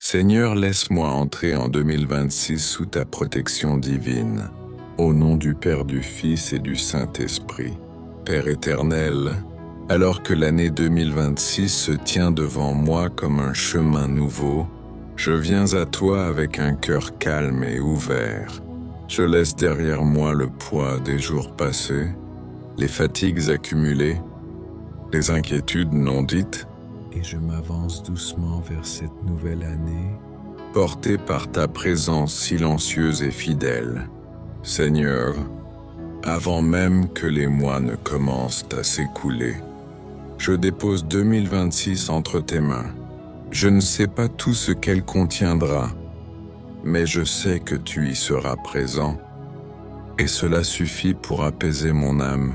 Seigneur, laisse-moi entrer en 2026 sous ta protection divine. Au nom du Père, du Fils et du Saint-Esprit. Père éternel, alors que l'année 2026 se tient devant moi comme un chemin nouveau, je viens à toi avec un cœur calme et ouvert. Je laisse derrière moi le poids des jours passés, les fatigues accumulées, les inquiétudes non dites, et je m'avance doucement vers cette nouvelle année, porté par ta présence silencieuse et fidèle. Seigneur, avant même que les mois ne commencent à s'écouler, je dépose 2026 entre tes mains. Je ne sais pas tout ce qu'elle contiendra, mais je sais que tu y seras présent, et cela suffit pour apaiser mon âme.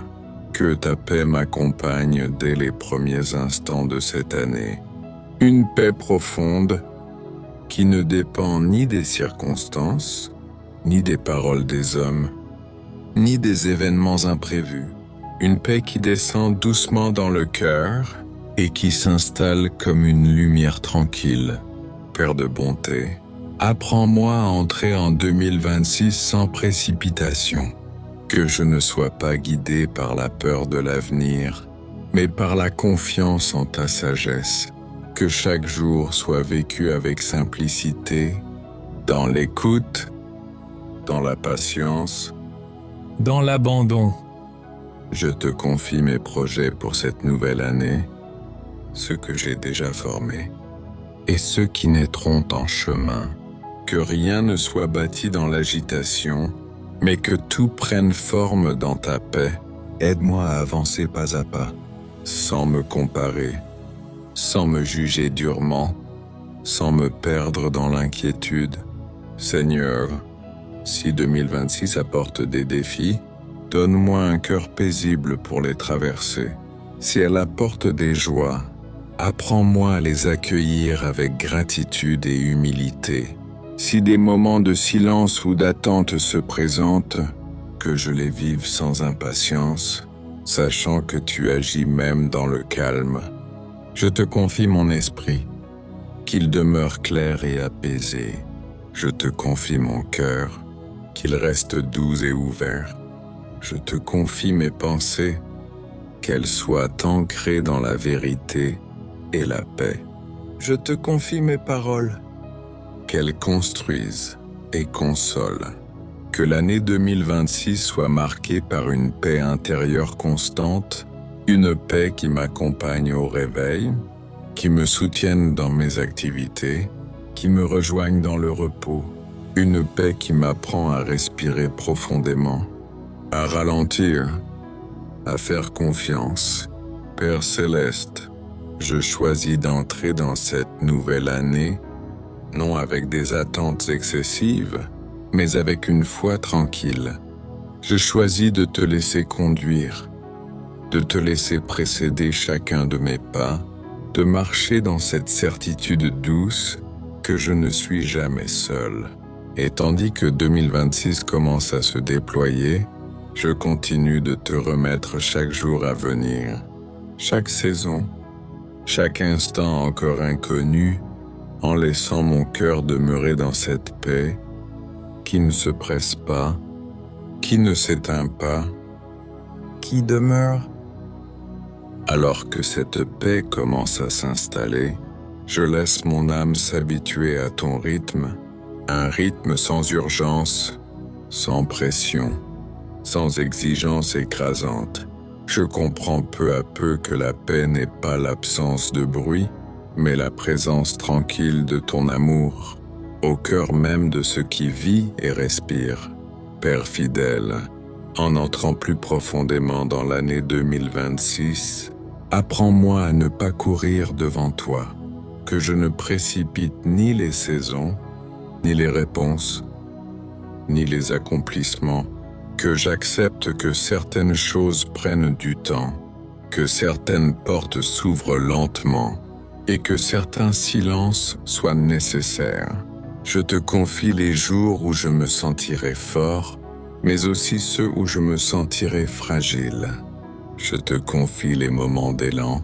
Que ta paix m'accompagne dès les premiers instants de cette année. Une paix profonde qui ne dépend ni des circonstances, ni des paroles des hommes, ni des événements imprévus. Une paix qui descend doucement dans le cœur et qui s'installe comme une lumière tranquille. Père de bonté, apprends-moi à entrer en 2026 sans précipitation. Que je ne sois pas guidé par la peur de l'avenir, mais par la confiance en ta sagesse. Que chaque jour soit vécu avec simplicité, dans l'écoute, dans la patience, dans l'abandon. Je te confie mes projets pour cette nouvelle année, ceux que j'ai déjà formés, et ceux qui naîtront en chemin. Que rien ne soit bâti dans l'agitation, mais que tout prenne forme dans ta paix. Aide-moi à avancer pas à pas, sans me comparer, sans me juger durement, sans me perdre dans l'inquiétude. Seigneur, si 2026 apporte des défis, donne-moi un cœur paisible pour les traverser. Si elle apporte des joies, apprends-moi à les accueillir avec gratitude et humilité. Si des moments de silence ou d'attente se présentent, que je les vive sans impatience, sachant que tu agis même dans le calme. Je te confie mon esprit, qu'il demeure clair et apaisé. Je te confie mon cœur, qu'il reste doux et ouvert. Je te confie mes pensées, qu'elles soient ancrées dans la vérité et la paix. Je te confie mes paroles, qu'elles construisent et consolent. Que l'année 2026 soit marquée par une paix intérieure constante, une paix qui m'accompagne au réveil, qui me soutienne dans mes activités, qui me rejoigne dans le repos, une paix qui m'apprend à respirer profondément, à ralentir, à faire confiance. Père céleste, je choisis d'entrer dans cette nouvelle année non avec des attentes excessives, mais avec une foi tranquille. Je choisis de te laisser conduire, de te laisser précéder chacun de mes pas, de marcher dans cette certitude douce que je ne suis jamais seul. Et tandis que 2026 commence à se déployer, je continue de te remettre chaque jour à venir, chaque saison, chaque instant encore inconnu, en laissant mon cœur demeurer dans cette paix qui ne se presse pas, qui ne s'éteint pas, qui demeure. Alors que cette paix commence à s'installer, je laisse mon âme s'habituer à ton rythme, un rythme sans urgence, sans pression, sans exigence écrasante. Je comprends peu à peu que la paix n'est pas l'absence de bruit, mais la présence tranquille de ton amour, au cœur même de ce qui vit et respire. Père fidèle, en entrant plus profondément dans l'année 2026, apprends-moi à ne pas courir devant toi, que je ne précipite ni les saisons, ni les réponses, ni les accomplissements, que j'accepte que certaines choses prennent du temps, que certaines portes s'ouvrent lentement, et que certains silences soient nécessaires. Je te confie les jours où je me sentirai fort, mais aussi ceux où je me sentirai fragile. Je te confie les moments d'élan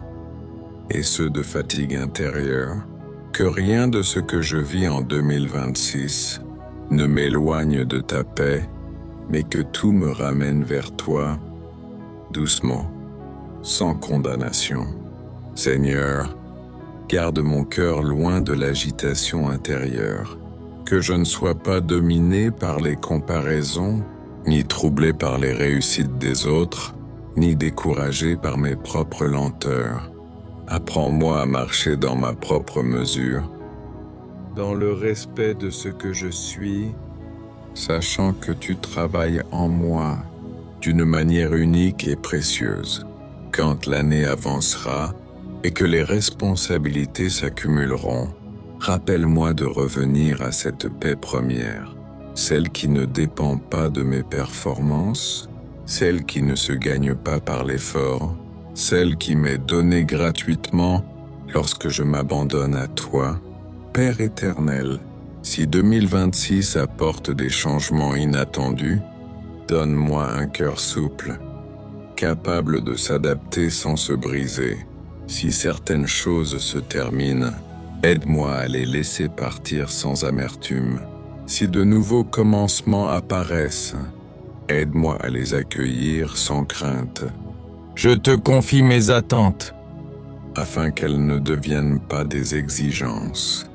et ceux de fatigue intérieure, Que rien de ce que je vis en 2026 ne m'éloigne de ta paix, mais que tout me ramène vers toi, doucement, sans condamnation. Seigneur, garde mon cœur loin de l'agitation intérieure, que je ne sois pas dominé par les comparaisons, ni troublé par les réussites des autres, ni découragé par mes propres lenteurs. Apprends-moi à marcher dans ma propre mesure, dans le respect de ce que je suis, sachant que tu travailles en moi d'une manière unique et précieuse. Quand l'année avancera et que les responsabilités s'accumuleront, rappelle-moi de revenir à cette paix première, celle qui ne dépend pas de mes performances, celle qui ne se gagne pas par l'effort, celle qui m'est donnée gratuitement lorsque je m'abandonne à toi. Père éternel, si 2026 apporte des changements inattendus, donne-moi un cœur souple, capable de s'adapter sans se briser. Si certaines choses se terminent, aide-moi à les laisser partir sans amertume. Si de nouveaux commencements apparaissent, aide-moi à les accueillir sans crainte. Je te confie mes attentes, afin qu'elles ne deviennent pas des exigences.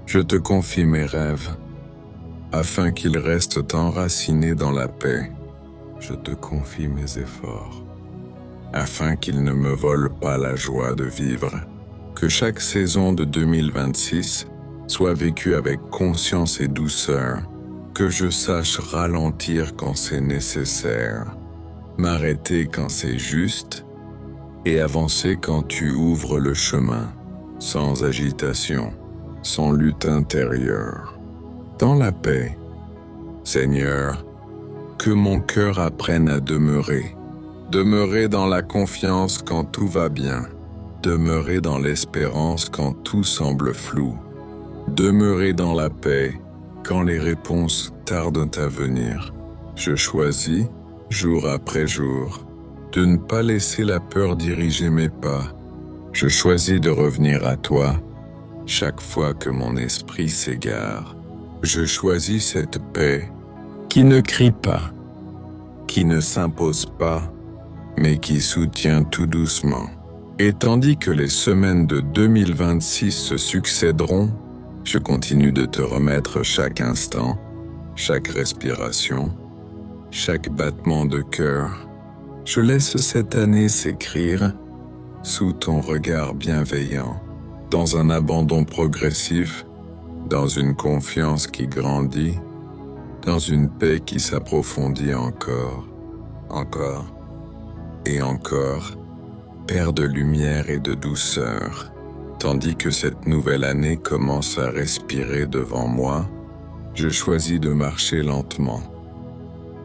Je te confie mes rêves, afin qu'ils restent enracinés dans la paix. Je te confie mes efforts, afin qu'ils ne me volent pas la joie de vivre. Que chaque saison de 2026 soit vécue avec conscience et douceur, que je sache ralentir quand c'est nécessaire, m'arrêter quand c'est juste, et avancer quand tu ouvres le chemin, sans agitation, sans lutte intérieure, dans la paix. Seigneur, que mon cœur apprenne à demeurer dans la confiance quand tout va bien, demeurer dans l'espérance quand tout semble flou, demeurer dans la paix quand les réponses tardent à venir. Je choisis, jour après jour, de ne pas laisser la peur diriger mes pas. Je choisis de revenir à toi chaque fois que mon esprit s'égare. Je choisis cette paix qui ne crie pas, qui ne s'impose pas, mais qui soutient tout doucement. Et tandis que les semaines de 2026 se succéderont, je continue de te remettre chaque instant, chaque respiration, chaque battement de cœur. Je laisse cette année s'écrire sous ton regard bienveillant, dans un abandon progressif, dans une confiance qui grandit, dans une paix qui s'approfondit encore et encore, Père de lumière et de douceur. Tandis que cette nouvelle année commence à respirer devant moi, je choisis de marcher lentement,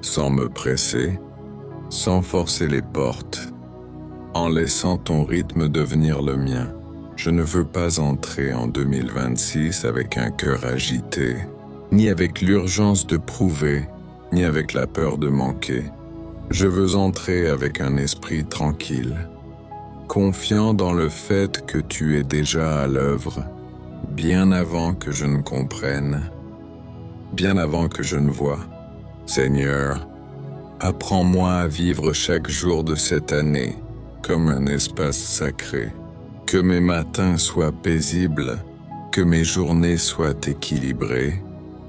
sans me presser, sans forcer les portes, en laissant ton rythme devenir le mien. Je ne veux pas entrer en 2026 avec un cœur agité, ni avec l'urgence de prouver, ni avec la peur de manquer. Je veux entrer avec un esprit tranquille, confiant dans le fait que tu es déjà à l'œuvre, bien avant que je ne comprenne, bien avant que je ne vois. Seigneur, apprends-moi à vivre chaque jour de cette année comme un espace sacré, que mes matins soient paisibles, que mes journées soient équilibrées,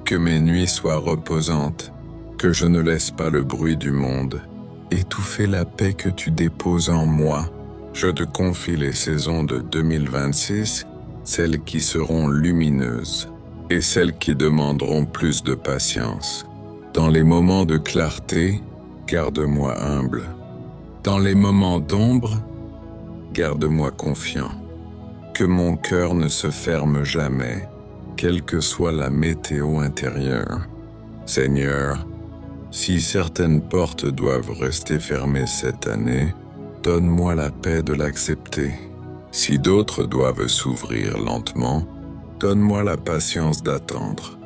que mes nuits soient reposantes, que je ne laisse pas le bruit du monde étouffer la paix que tu déposes en moi. Je te confie les saisons de 2026, celles qui seront lumineuses et celles qui demanderont plus de patience. Dans les moments de clarté, garde-moi humble. Dans les moments d'ombre, garde-moi confiant. Que mon cœur ne se ferme jamais, quelle que soit la météo intérieure. Seigneur, si certaines portes doivent rester fermées cette année, donne-moi la paix de l'accepter. Si d'autres doivent s'ouvrir lentement, donne-moi la patience d'attendre.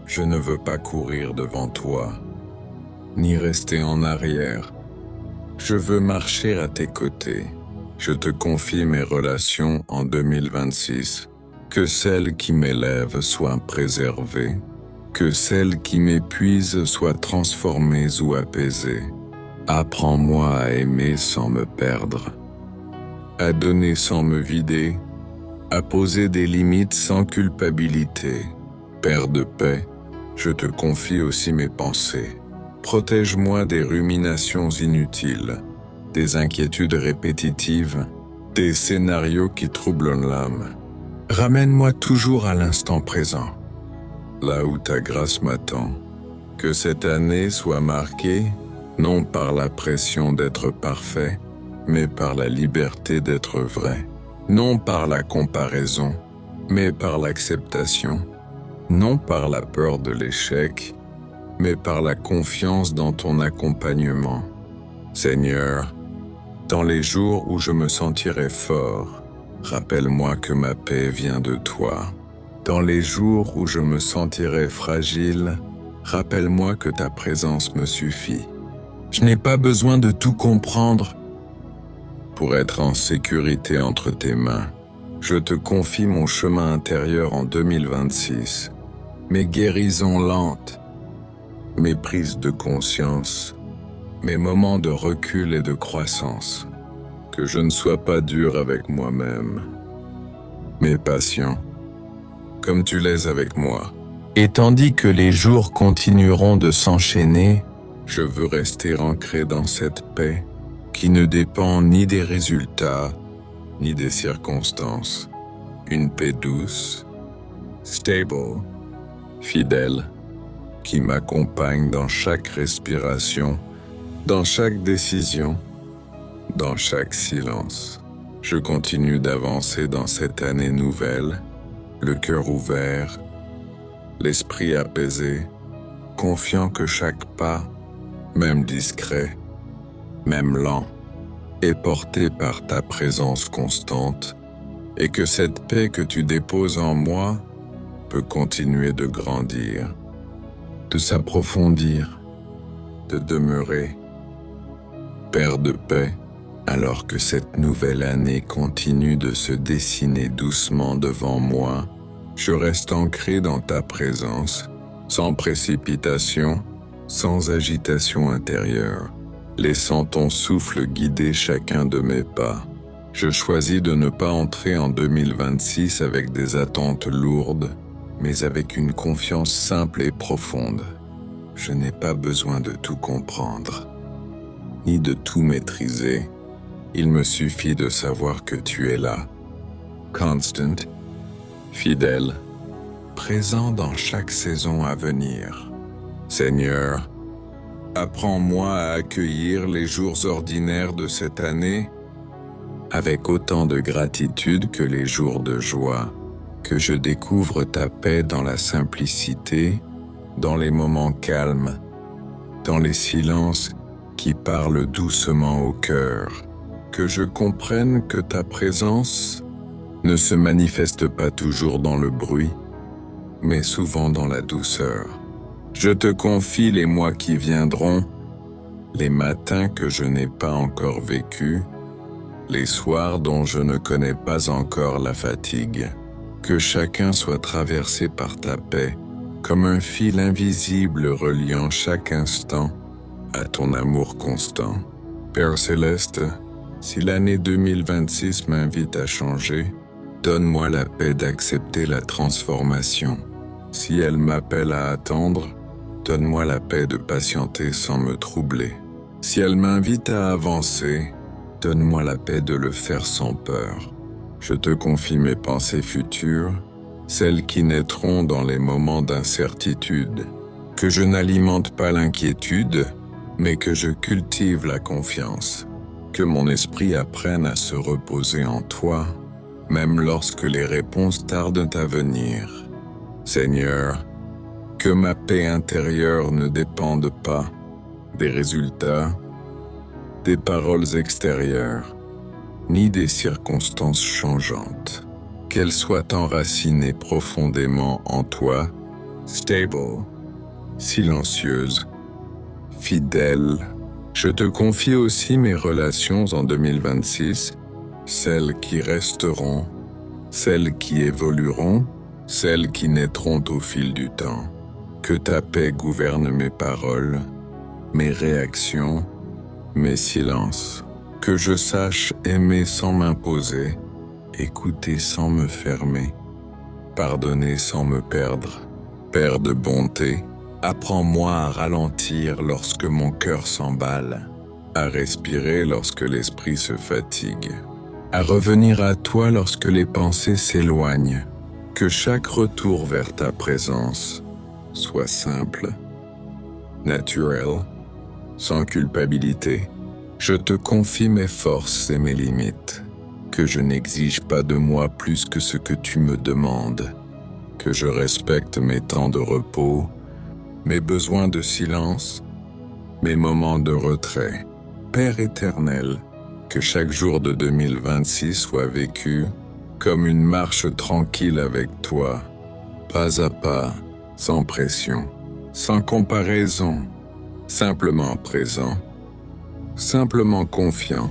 Je ne veux pas courir devant toi, ni rester en arrière. Je veux marcher à tes côtés. Je te confie mes relations en 2026. Que celles qui m'élèvent soient préservées, que celles qui m'épuisent soient transformées ou apaisées. Apprends-moi à aimer sans me perdre, à donner sans me vider, à poser des limites sans culpabilité. Père de paix, je te confie aussi mes pensées. Protège-moi des ruminations inutiles, des inquiétudes répétitives, des scénarios qui troublent l'âme. Ramène-moi toujours à l'instant présent, là où ta grâce m'attend. Que cette année soit marquée, non par la pression d'être parfait, mais par la liberté d'être vrai. Non par la comparaison, mais par l'acceptation. Non par la peur de l'échec, mais par la confiance dans ton accompagnement. Seigneur, dans les jours où je me sentirai fort, rappelle-moi que ma paix vient de toi. Dans les jours où je me sentirai fragile, rappelle-moi que ta présence me suffit. Je n'ai pas besoin de tout comprendre pour être en sécurité entre tes mains. Je te confie mon chemin intérieur en 2026, mes guérisons lentes, mes prises de conscience, mes moments de recul et de croissance. Que je ne sois pas dur avec moi-même, mais patient, comme tu l'es avec moi. Et tandis que les jours continueront de s'enchaîner, Je veux rester ancré dans cette paix qui ne dépend ni des résultats, ni des circonstances. Une paix douce, stable, fidèle, qui m'accompagne dans chaque respiration, dans chaque décision, dans chaque silence. Je continue d'avancer dans cette année nouvelle, le cœur ouvert, l'esprit apaisé, confiant que chaque pas, même discret, même lent, est porté par ta présence constante et que cette paix que tu déposes en moi peut continuer de grandir, de s'approfondir, de demeurer. Père de paix, alors que cette nouvelle année continue de se dessiner doucement devant moi, je reste ancré dans ta présence, sans précipitation, sans agitation intérieure, laissant ton souffle guider chacun de mes pas. Je choisis de ne pas entrer en 2026 avec des attentes lourdes, mais avec une confiance simple et profonde. Je n'ai pas besoin de tout comprendre, ni de tout maîtriser. Il me suffit de savoir que tu es là, constant, fidèle, présent dans chaque saison à venir. Seigneur, apprends-moi à accueillir les jours ordinaires de cette année avec autant de gratitude que les jours de joie, que je découvre ta paix dans la simplicité, dans les moments calmes, dans les silences qui parlent doucement au cœur, que je comprenne que ta présence ne se manifeste pas toujours dans le bruit, mais souvent dans la douceur. Je te confie les mois qui viendront, les matins que je n'ai pas encore vécus, les soirs dont je ne connais pas encore la fatigue. Que chacun soit traversé par ta paix, comme un fil invisible reliant chaque instant à ton amour constant. Père céleste, si l'année 2026 m'invite à changer, donne-moi la paix d'accepter la transformation. Si elle m'appelle à attendre, donne-moi la paix de patienter sans me troubler. Si elle m'invite à avancer, donne-moi la paix de le faire sans peur. Je te confie mes pensées futures, celles qui naîtront dans les moments d'incertitude. Que je n'alimente pas l'inquiétude, mais que je cultive la confiance. Que mon esprit apprenne à se reposer en toi, même lorsque les réponses tardent à venir. Seigneur, que ma paix intérieure ne dépende pas des résultats, des paroles extérieures, ni des circonstances changeantes. Qu'elle soit enracinée profondément en toi, stable, silencieuse, fidèle. Je te confie aussi mes relations en 2026, celles qui resteront, celles qui évolueront, celles qui naîtront au fil du temps. Que ta paix gouverne mes paroles, mes réactions, mes silences. Que je sache aimer sans m'imposer, écouter sans me fermer, pardonner sans me perdre. Père de bonté, apprends-moi à ralentir lorsque mon cœur s'emballe, à respirer lorsque l'esprit se fatigue, à revenir à toi lorsque les pensées s'éloignent. Que chaque retour vers ta présence soit simple, naturel, sans culpabilité. Je te confie mes forces et mes limites, que je n'exige pas de moi plus que ce que tu me demandes, que je respecte mes temps de repos, mes besoins de silence, mes moments de retrait. Père éternel, que chaque jour de 2026 soit vécu comme une marche tranquille avec toi, pas à pas, sans pression, sans comparaison, simplement présent, simplement confiant,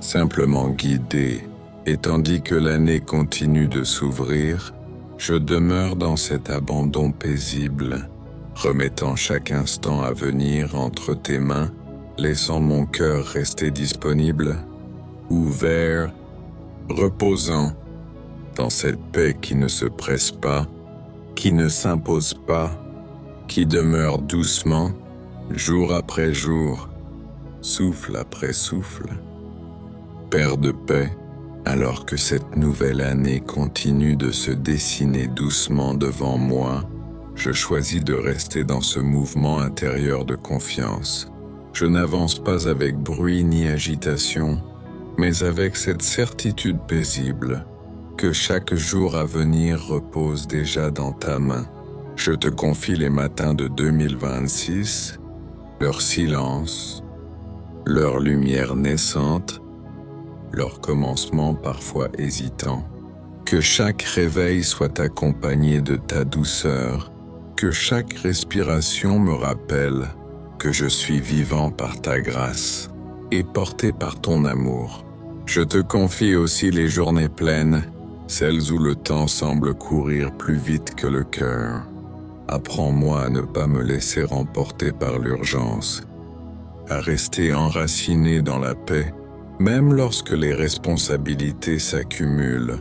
simplement guidé. Et tandis que l'année continue de s'ouvrir, je demeure dans cet abandon paisible, remettant chaque instant à venir entre tes mains, laissant mon cœur rester disponible, ouvert, reposant, dans cette paix qui ne se presse pas, qui ne s'impose pas, qui demeure doucement, jour après jour, souffle après souffle. Père de paix, alors que cette nouvelle année continue de se dessiner doucement devant moi, je choisis de rester dans ce mouvement intérieur de confiance. Je n'avance pas avec bruit ni agitation, mais avec cette certitude paisible que chaque jour à venir repose déjà dans ta main. Je te confie les matins de 2026, leur silence, leur lumière naissante, leur commencement parfois hésitant. Que chaque réveil soit accompagné de ta douceur, que chaque respiration me rappelle que je suis vivant par ta grâce et porté par ton amour. Je te confie aussi les journées pleines, celles où le temps semble courir plus vite que le cœur. Apprends-moi à ne pas me laisser remporter par l'urgence, à rester enraciné dans la paix, même lorsque les responsabilités s'accumulent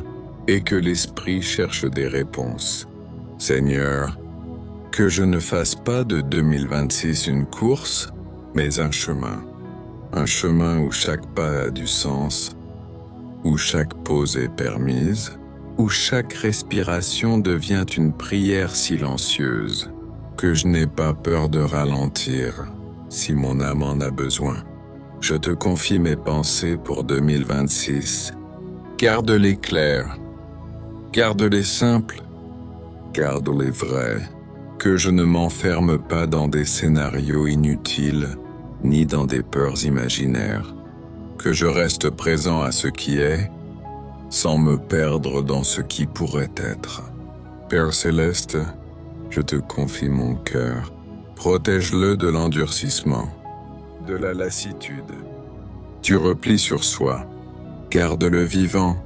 et que l'esprit cherche des réponses. Seigneur, que je ne fasse pas de 2026 une course, mais un chemin où chaque pas a du sens, où chaque pause est permise, où chaque respiration devient une prière silencieuse, que je n'ai pas peur de ralentir si mon âme en a besoin. Je te confie mes pensées pour 2026. Garde-les claires, garde-les simples, garde-les vraies. Que je ne m'enferme pas dans des scénarios inutiles, ni dans des peurs imaginaires. Que je reste présent à ce qui est, sans me perdre dans ce qui pourrait être. Père céleste, je te confie mon cœur. Protège-le de l'endurcissement, de la lassitude, du repli sur soi. Garde-le vivant,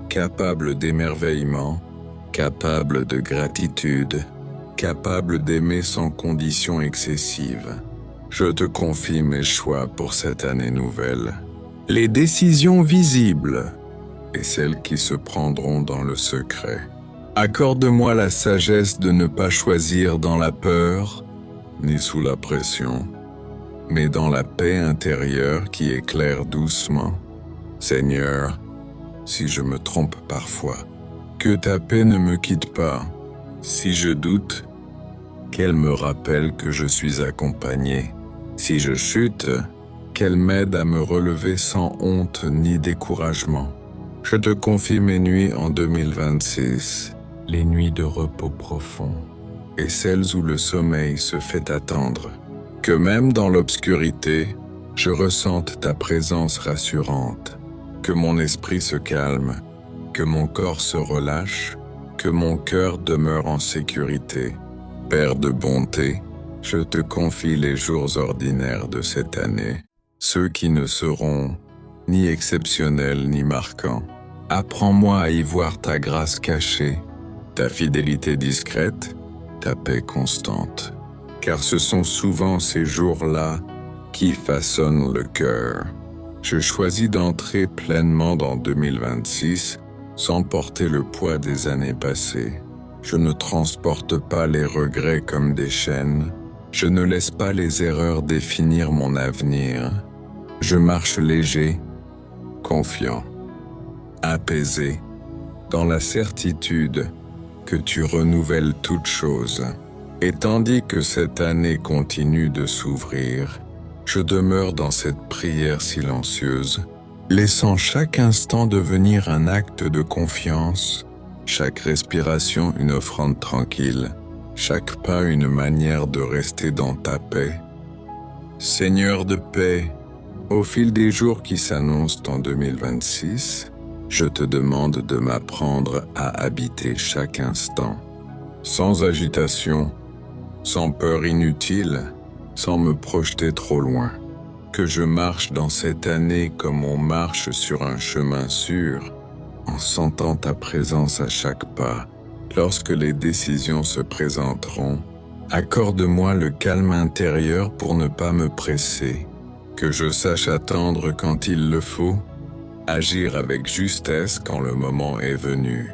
capable d'émerveillement, capable de gratitude, capable d'aimer sans condition excessive. Je te confie mes choix pour cette année nouvelle. Les décisions visibles et celles qui se prendront dans le secret. Accorde-moi la sagesse de ne pas choisir dans la peur, ni sous la pression, mais dans la paix intérieure qui éclaire doucement. Seigneur, si je me trompe parfois, que ta paix ne me quitte pas. Si je doute, qu'elle me rappelle que je suis accompagné. Si je chute, qu'elle m'aide à me relever sans honte ni découragement. Je te confie mes nuits en 2026, les nuits de repos profond, et celles où le sommeil se fait attendre. Que même dans l'obscurité, je ressente ta présence rassurante, que mon esprit se calme, que mon corps se relâche, que mon cœur demeure en sécurité. Père de bonté, je te confie les jours ordinaires de cette année, ceux qui ne seront ni exceptionnels ni marquants. Apprends-moi à y voir ta grâce cachée, ta fidélité discrète, ta paix constante. Car ce sont souvent ces jours-là qui façonnent le cœur. Je choisis d'entrer pleinement dans 2026 sans porter le poids des années passées. Je ne transporte pas les regrets comme des chaînes. Je ne laisse pas les erreurs définir mon avenir. Je marche léger, confiant, apaisé, dans la certitude que tu renouvelles toutes choses. Et tandis que cette année continue de s'ouvrir, je demeure dans cette prière silencieuse, laissant chaque instant devenir un acte de confiance, chaque respiration une offrande tranquille, chaque pas une manière de rester dans ta paix. Seigneur de paix, au fil des jours qui s'annoncent en 2026, je te demande de m'apprendre à habiter chaque instant, sans agitation, sans peur inutile, sans me projeter trop loin. Que je marche dans cette année comme on marche sur un chemin sûr, en sentant ta présence à chaque pas. Lorsque les décisions se présenteront, accorde-moi le calme intérieur pour ne pas me presser. Que je sache attendre quand il le faut, agir avec justesse quand le moment est venu,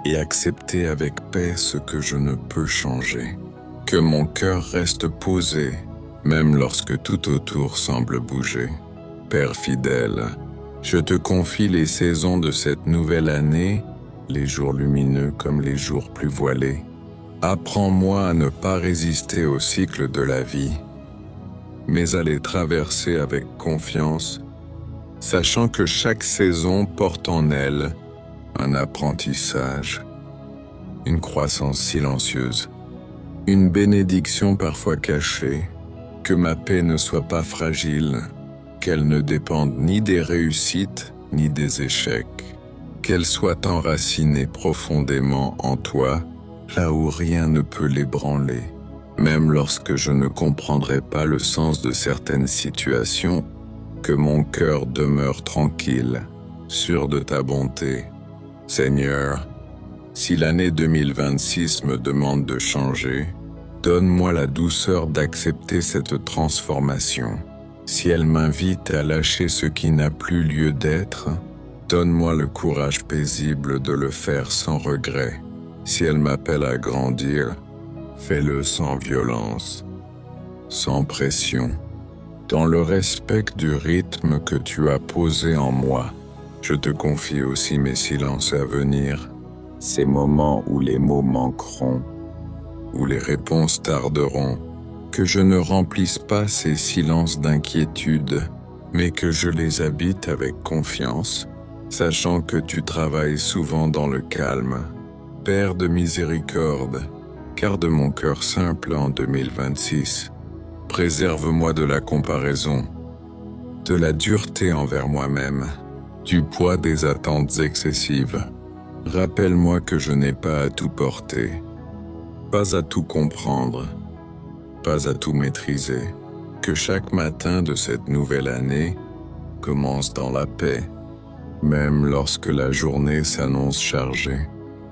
et accepter avec paix ce que je ne peux changer. Que mon cœur reste posé, même lorsque tout autour semble bouger. Père fidèle, je te confie les saisons de cette nouvelle année, les jours lumineux comme les jours plus voilés. Apprends-moi à ne pas résister au cycle de la vie, mais à les traverser avec confiance, sachant que chaque saison porte en elle un apprentissage, une croissance silencieuse, une bénédiction parfois cachée. Que ma paix ne soit pas fragile, qu'elle ne dépende ni des réussites ni des échecs, qu'elle soit enracinée profondément en toi, là où rien ne peut l'ébranler. Même lorsque je ne comprendrai pas le sens de certaines situations, que mon cœur demeure tranquille, sûr de ta bonté. Seigneur, si l'année 2026 me demande de changer, donne-moi la douceur d'accepter cette transformation. Si elle m'invite à lâcher ce qui n'a plus lieu d'être, donne-moi le courage paisible de le faire sans regret. Si elle m'appelle à grandir, fais-le sans violence, sans pression, dans le respect du rythme que tu as posé en moi. Je te confie aussi mes silences à venir, ces moments où les mots manqueront, où les réponses tarderont, que je ne remplisse pas ces silences d'inquiétude, mais que je les habite avec confiance, sachant que tu travailles souvent dans le calme. Père de miséricorde, garde mon cœur simple en 2026. Préserve-moi de la comparaison, de la dureté envers moi-même, du poids des attentes excessives. Rappelle-moi que je n'ai pas à tout porter, pas à tout comprendre, pas à tout maîtriser. Que chaque matin de cette nouvelle année commence dans la paix, même lorsque la journée s'annonce chargée.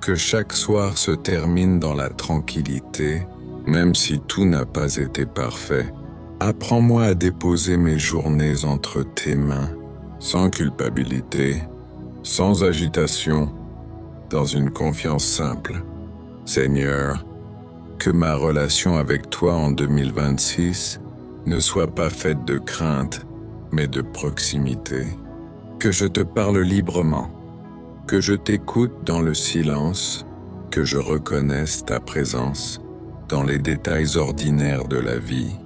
Que chaque soir se termine dans la tranquillité, même si tout n'a pas été parfait. Apprends-moi à déposer mes journées entre tes mains, sans culpabilité, sans agitation, dans une confiance simple. Seigneur, que ma relation avec toi en 2026 ne soit pas faite de crainte, mais de proximité. Que je te parle librement, que je t'écoute dans le silence, que je reconnaisse ta présence dans les détails ordinaires de la vie.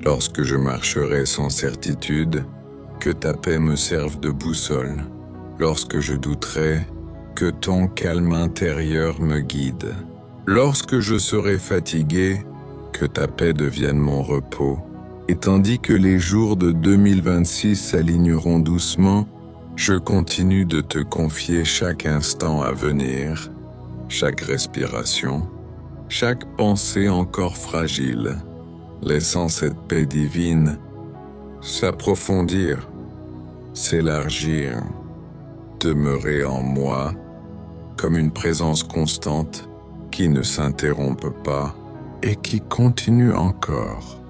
Lorsque je marcherai sans certitude, que ta paix me serve de boussole. Lorsque je douterai, que ton calme intérieur me guide. Lorsque je serai fatigué, que ta paix devienne mon repos. Et tandis que les jours de 2026 s'aligneront doucement, je continue de te confier chaque instant à venir, chaque respiration, chaque pensée encore fragile, laissant cette paix divine s'approfondir, s'élargir, demeurer en moi comme une présence constante qui ne s'interrompt pas et qui continue encore.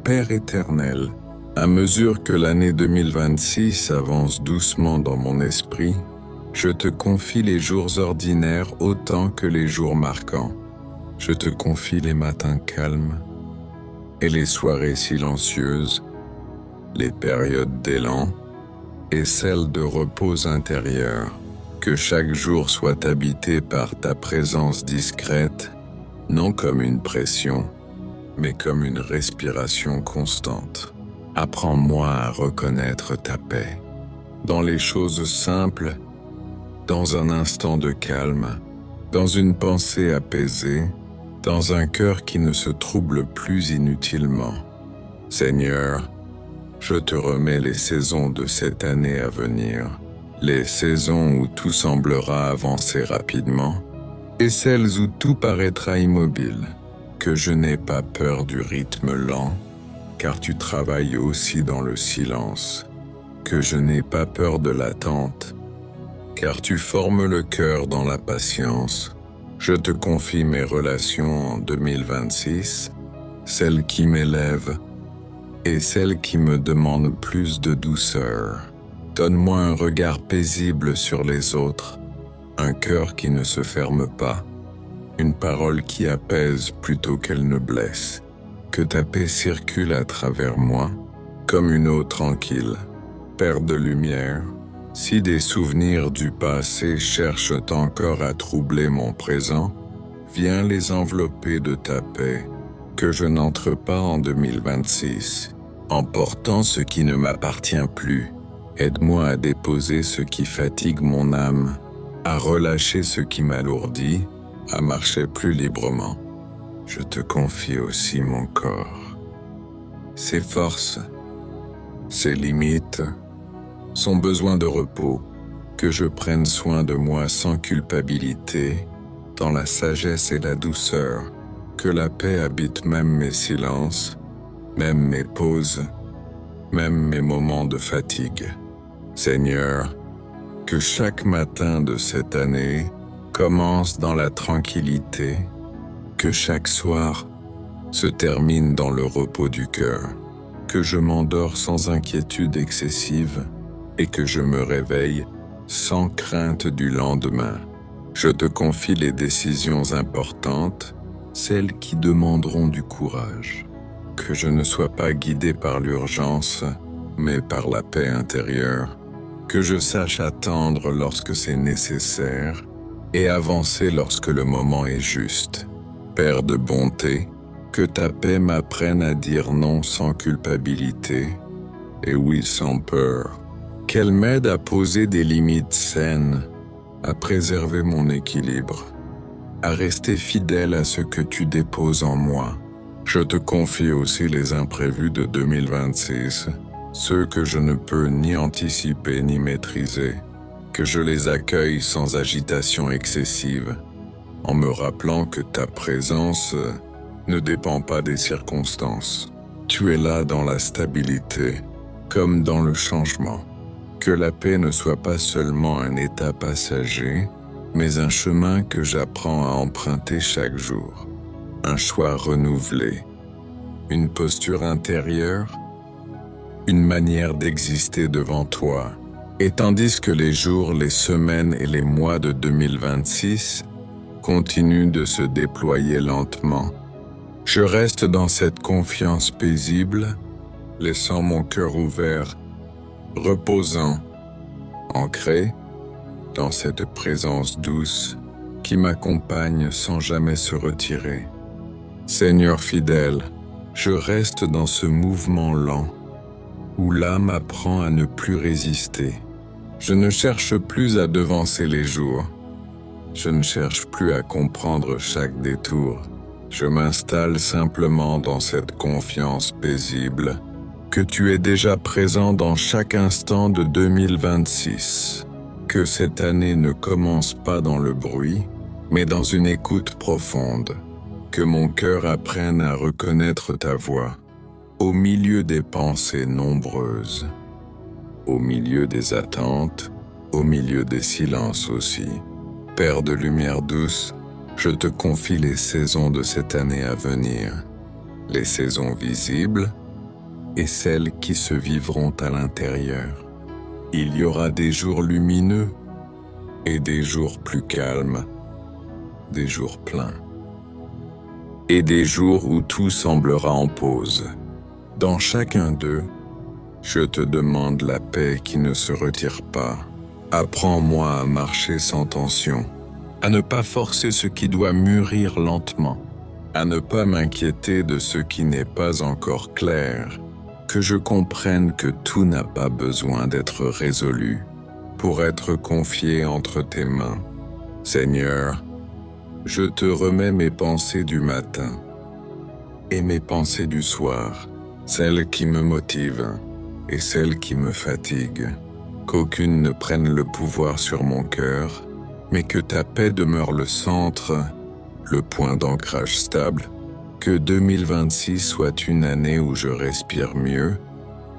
Père éternel, à mesure que l'année 2026 avance doucement dans mon esprit, je te confie les jours ordinaires autant que les jours marquants. Je te confie les matins calmes et les soirées silencieuses, les périodes d'élan et celles de repos intérieur. Que chaque jour soit habité par ta présence discrète, non comme une pression, mais comme une respiration constante. Apprends-moi à reconnaître ta paix, dans les choses simples, dans un instant de calme, dans une pensée apaisée, dans un cœur qui ne se trouble plus inutilement. Seigneur, je te remets les saisons de cette année à venir, les saisons où tout semblera avancer rapidement, et celles où tout paraîtra immobile. Que je n'ai pas peur du rythme lent, car tu travailles aussi dans le silence. Que je n'ai pas peur de l'attente, car tu formes le cœur dans la patience. Je te confie mes relations en 2026, celles qui m'élèvent et celles qui me demandent plus de douceur. Donne-moi un regard paisible sur les autres, un cœur qui ne se ferme pas, une parole qui apaise plutôt qu'elle ne blesse. Que ta paix circule à travers moi, comme une eau tranquille. Père de lumière, si des souvenirs du passé cherchent encore à troubler mon présent, viens les envelopper de ta paix. Que je n'entre pas en 2026, en portant ce qui ne m'appartient plus. Aide-moi à déposer ce qui fatigue mon âme, à relâcher ce qui m'alourdit, à marcher plus librement. Je te confie aussi mon corps. Ses forces, ses limites, son besoin de repos, que je prenne soin de moi sans culpabilité, dans la sagesse et la douceur, que la paix habite même mes silences, même mes pauses, même mes moments de fatigue. Seigneur, que chaque matin de cette année commence dans la tranquillité, que chaque soir se termine dans le repos du cœur, que je m'endors sans inquiétude excessive et que je me réveille sans crainte du lendemain. Je te confie les décisions importantes, celles qui demanderont du courage. Que je ne sois pas guidé par l'urgence, mais par la paix intérieure. Que je sache attendre lorsque c'est nécessaire et avancer lorsque le moment est juste. Père de bonté, que ta paix m'apprenne à dire non sans culpabilité et oui sans peur. Qu'elle m'aide à poser des limites saines, à préserver mon équilibre, à rester fidèle à ce que tu déposes en moi. Je te confie aussi les imprévus de 2026, ceux que je ne peux ni anticiper ni maîtriser, que je les accueille sans agitation excessive, en me rappelant que ta présence ne dépend pas des circonstances. Tu es là dans la stabilité, comme dans le changement. Que la paix ne soit pas seulement un état passager, mais un chemin que j'apprends à emprunter chaque jour. Un choix renouvelé, une posture intérieure, une manière d'exister devant toi. Et tandis que les jours, les semaines et les mois de 2026 continuent de se déployer lentement, je reste dans cette confiance paisible, laissant mon cœur ouvert, reposant, ancré dans cette présence douce qui m'accompagne sans jamais se retirer. Seigneur fidèle, je reste dans ce mouvement lent où l'âme apprend à ne plus résister. Je ne cherche plus à devancer les jours. Je ne cherche plus à comprendre chaque détour. Je m'installe simplement dans cette confiance paisible que tu es déjà présent dans chaque instant de 2026. Que cette année ne commence pas dans le bruit, mais dans une écoute profonde. Que mon cœur apprenne à reconnaître ta voix, au milieu des pensées nombreuses, au milieu des attentes au milieu des silences aussi. Père de lumière douce, je te confie les saisons de cette année à venir, les saisons visibles et celles qui se vivront à l'intérieur. Il y aura des jours lumineux et des jours plus calmes, des jours pleins, et des jours où tout semblera en pause. Dans chacun d'eux, je te demande la paix qui ne se retire pas. Apprends-moi à marcher sans tension, à ne pas forcer ce qui doit mûrir lentement, à ne pas m'inquiéter de ce qui n'est pas encore clair, que je comprenne que tout n'a pas besoin d'être résolu pour être confié entre tes mains. Seigneur, je te remets mes pensées du matin et mes pensées du soir, celles qui me motivent et celles qui me fatiguent. Qu'aucune ne prenne le pouvoir sur mon cœur, mais que ta paix demeure le centre, le point d'ancrage stable. Que 2026 soit une année où je respire mieux,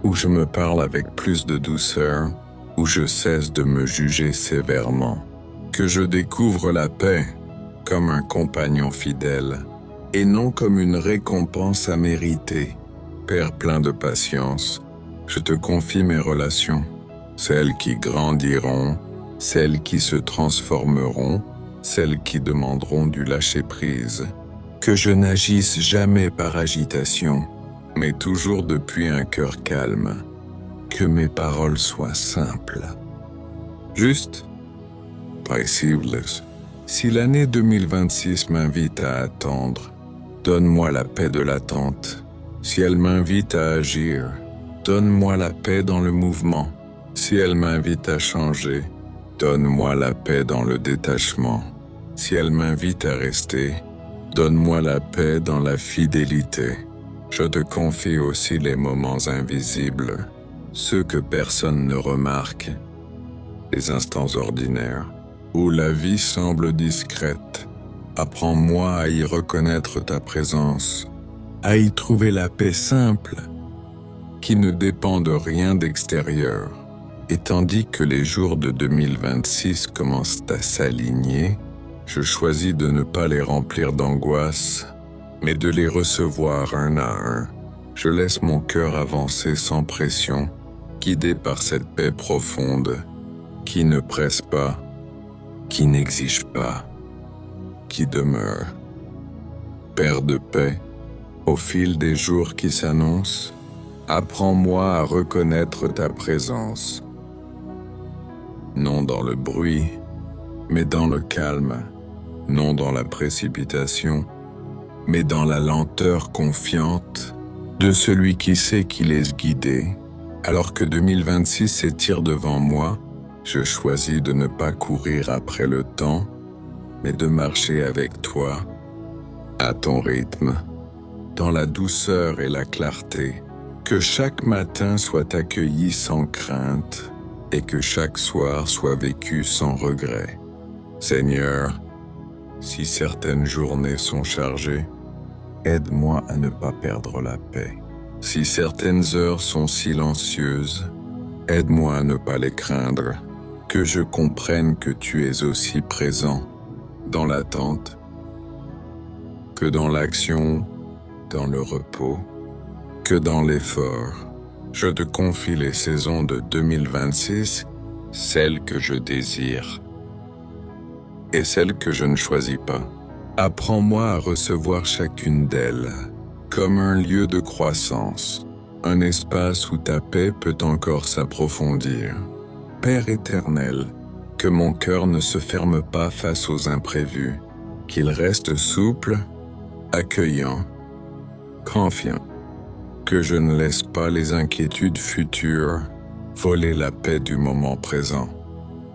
où je me parle avec plus de douceur, où je cesse de me juger sévèrement. Que je découvre la paix comme un compagnon fidèle, et non comme une récompense à mériter. Père plein de patience, je te confie mes relations, celles qui grandiront, celles qui se transformeront, celles qui demanderont du lâcher-prise. Que je n'agisse jamais par agitation, mais toujours depuis un cœur calme. Que mes paroles soient simples, justes, paisibles. Si l'année 2026 m'invite à attendre, donne-moi la paix de l'attente. Si elle m'invite à agir, donne-moi la paix dans le mouvement. Si elle m'invite à changer, donne-moi la paix dans le détachement. Si elle m'invite à rester, donne-moi la paix dans la fidélité. Je te confie aussi les moments invisibles, ceux que personne ne remarque, les instants ordinaires, où la vie semble discrète. Apprends-moi à y reconnaître ta présence, à y trouver la paix simple, qui ne dépend de rien d'extérieur. Et tandis que les jours de 2026 commencent à s'aligner, je choisis de ne pas les remplir d'angoisse, mais de les recevoir un à un. Je laisse mon cœur avancer sans pression, guidé par cette paix profonde, qui ne presse pas, qui n'exige pas, qui demeure. Père de paix, au fil des jours qui s'annoncent, apprends-moi à reconnaître ta présence. Non dans le bruit, mais dans le calme, non dans la précipitation, mais dans la lenteur confiante de celui qui sait qu'il est guidé. Alors que 2026 s'étire devant moi, je choisis de ne pas courir après le temps, mais de marcher avec toi, à ton rythme, dans la douceur et la clarté. Que chaque matin soit accueilli sans crainte, et que chaque soir soit vécu sans regret. Seigneur, si certaines journées sont chargées, aide-moi à ne pas perdre la paix. Si certaines heures sont silencieuses, aide-moi à ne pas les craindre. Que je comprenne que tu es aussi présent dans l'attente, que dans l'action, dans le repos, que dans l'effort. Je te confie les saisons de 2026, celles que je désire et celles que je ne choisis pas. Apprends-moi à recevoir chacune d'elles comme un lieu de croissance, un espace où ta paix peut encore s'approfondir. Père éternel, que mon cœur ne se ferme pas face aux imprévus, qu'il reste souple, accueillant, confiant. Que je ne laisse pas les inquiétudes futures voler la paix du moment présent.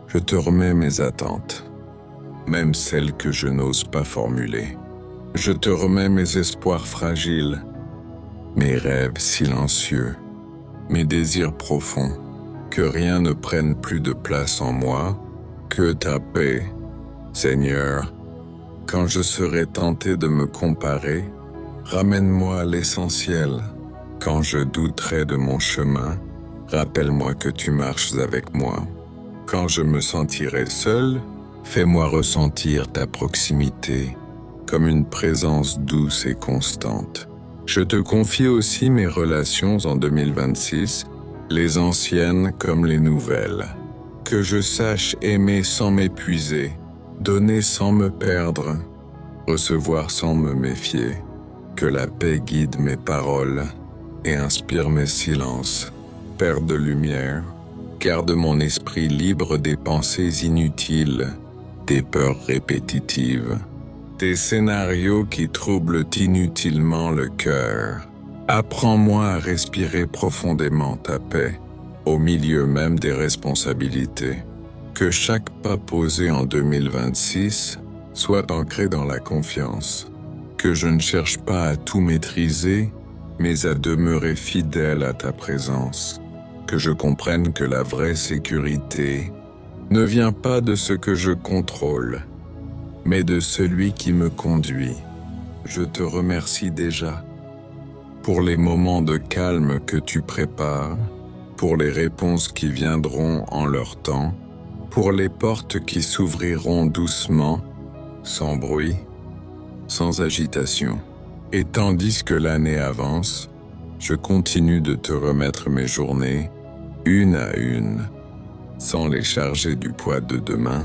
Je te remets mes attentes, même celles que je n'ose pas formuler. Je te remets mes espoirs fragiles, mes rêves silencieux, mes désirs profonds. Que rien ne prenne plus de place en moi, que ta paix, Seigneur. Quand je serai tenté de me comparer, ramène-moi à l'essentiel. Quand je douterai de mon chemin, rappelle-moi que tu marches avec moi. Quand je me sentirai seul, fais-moi ressentir ta proximité comme une présence douce et constante. Je te confie aussi mes relations en 2026, les anciennes comme les nouvelles. Que je sache aimer sans m'épuiser, donner sans me perdre, recevoir sans me méfier. Que la paix guide mes paroles et inspire mes silences. Père de lumière, garde mon esprit libre des pensées inutiles, des peurs répétitives, des scénarios qui troublent inutilement le cœur. Apprends-moi à respirer profondément ta paix, au milieu même des responsabilités. Que chaque pas posé en 2026 soit ancré dans la confiance. Que je ne cherche pas à tout maîtriser, mais à demeurer fidèle à ta présence. Que je comprenne que la vraie sécurité ne vient pas de ce que je contrôle, mais de celui qui me conduit. Je te remercie déjà pour les moments de calme que tu prépares, pour les réponses qui viendront en leur temps, pour les portes qui s'ouvriront doucement, sans bruit, sans agitation. Et tandis que l'année avance, je continue de te remettre mes journées, une à une, sans les charger du poids de demain,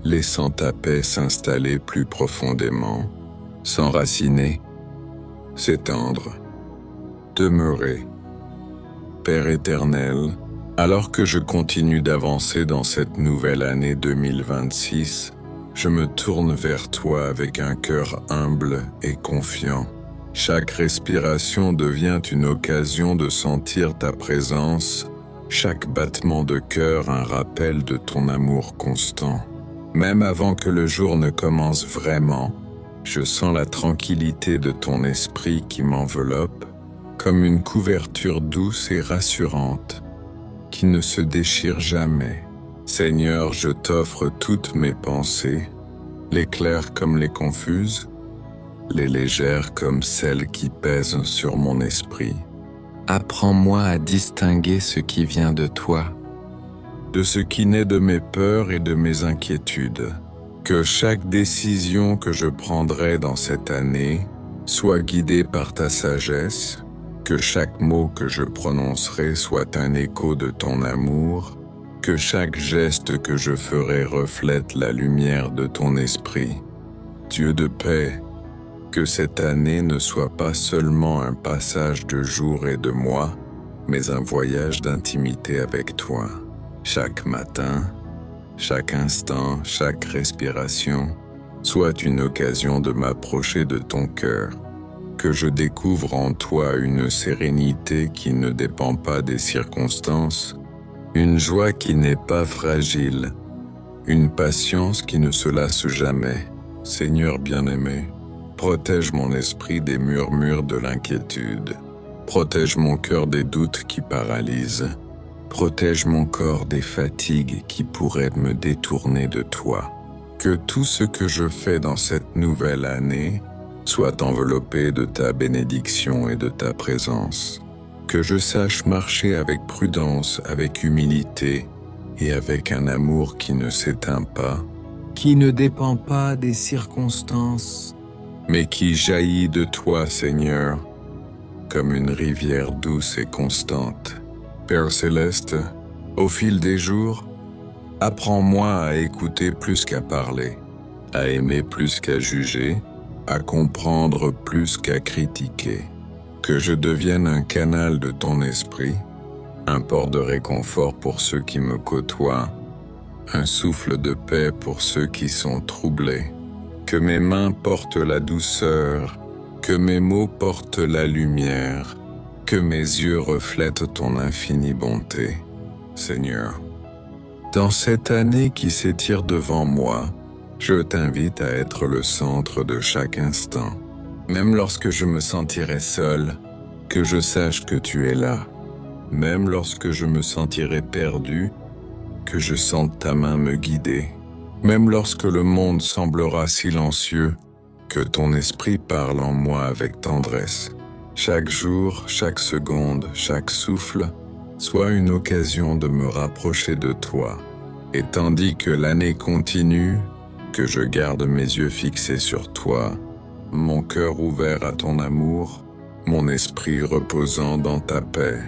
laissant ta paix s'installer plus profondément, s'enraciner, s'étendre, demeurer. Père éternel, alors que je continue d'avancer dans cette nouvelle année 2026, je me tourne vers toi avec un cœur humble et confiant. Chaque respiration devient une occasion de sentir ta présence, chaque battement de cœur un rappel de ton amour constant. Même avant que le jour ne commence vraiment, je sens la tranquillité de ton esprit qui m'enveloppe, comme une couverture douce et rassurante, qui ne se déchire jamais. Seigneur, je t'offre toutes mes pensées, les claires comme les confuses, les légères comme celles qui pèsent sur mon esprit. Apprends-moi à distinguer ce qui vient de toi, de ce qui naît de mes peurs et de mes inquiétudes. Que chaque décision que je prendrai dans cette année soit guidée par ta sagesse, que chaque mot que je prononcerai soit un écho de ton amour, que chaque geste que je ferai reflète la lumière de ton esprit. Dieu de paix, que cette année ne soit pas seulement un passage de jours et de mois, mais un voyage d'intimité avec toi. Chaque matin, chaque instant, chaque respiration, soit une occasion de m'approcher de ton cœur. Que je découvre en toi une sérénité qui ne dépend pas des circonstances, une joie qui n'est pas fragile, une patience qui ne se lasse jamais. Seigneur bien-aimé, protège mon esprit des murmures de l'inquiétude, protège mon cœur des doutes qui paralysent, protège mon corps des fatigues qui pourraient me détourner de toi. Que tout ce que je fais dans cette nouvelle année soit enveloppé de ta bénédiction et de ta présence. Que je sache marcher avec prudence, avec humilité et avec un amour qui ne s'éteint pas, qui ne dépend pas des circonstances, mais qui jaillit de toi, Seigneur, comme une rivière douce et constante. Père céleste, au fil des jours, apprends-moi à écouter plus qu'à parler, à aimer plus qu'à juger, à comprendre plus qu'à critiquer. Que je devienne un canal de ton esprit, un port de réconfort pour ceux qui me côtoient, un souffle de paix pour ceux qui sont troublés. Que mes mains portent la douceur, que mes mots portent la lumière, que mes yeux reflètent ton infinie bonté. Seigneur, dans cette année qui s'étire devant moi, je t'invite à être le centre de chaque instant. Même lorsque je me sentirai seul, que je sache que tu es là. Même lorsque je me sentirai perdu, que je sente ta main me guider. Même lorsque le monde semblera silencieux, que ton esprit parle en moi avec tendresse. Chaque jour, chaque seconde, chaque souffle, soit une occasion de me rapprocher de toi Et tandis que l'année continue, que je garde mes yeux fixés sur toi, mon cœur ouvert à ton amour, mon esprit reposant dans ta paix,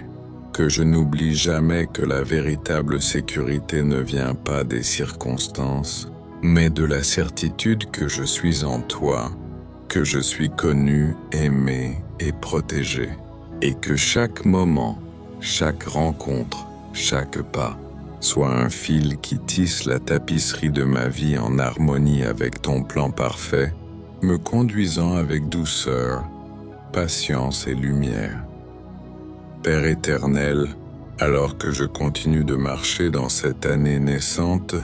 que je n'oublie jamais que la véritable sécurité ne vient pas des circonstances, mais de la certitude que je suis en toi, que je suis connu, aimé et protégé, et que chaque moment, chaque rencontre, chaque pas, soit un fil qui tisse la tapisserie de ma vie en harmonie avec ton plan parfait, me conduisant avec douceur, patience et lumière. Père éternel, alors que je continue de marcher dans cette année naissante,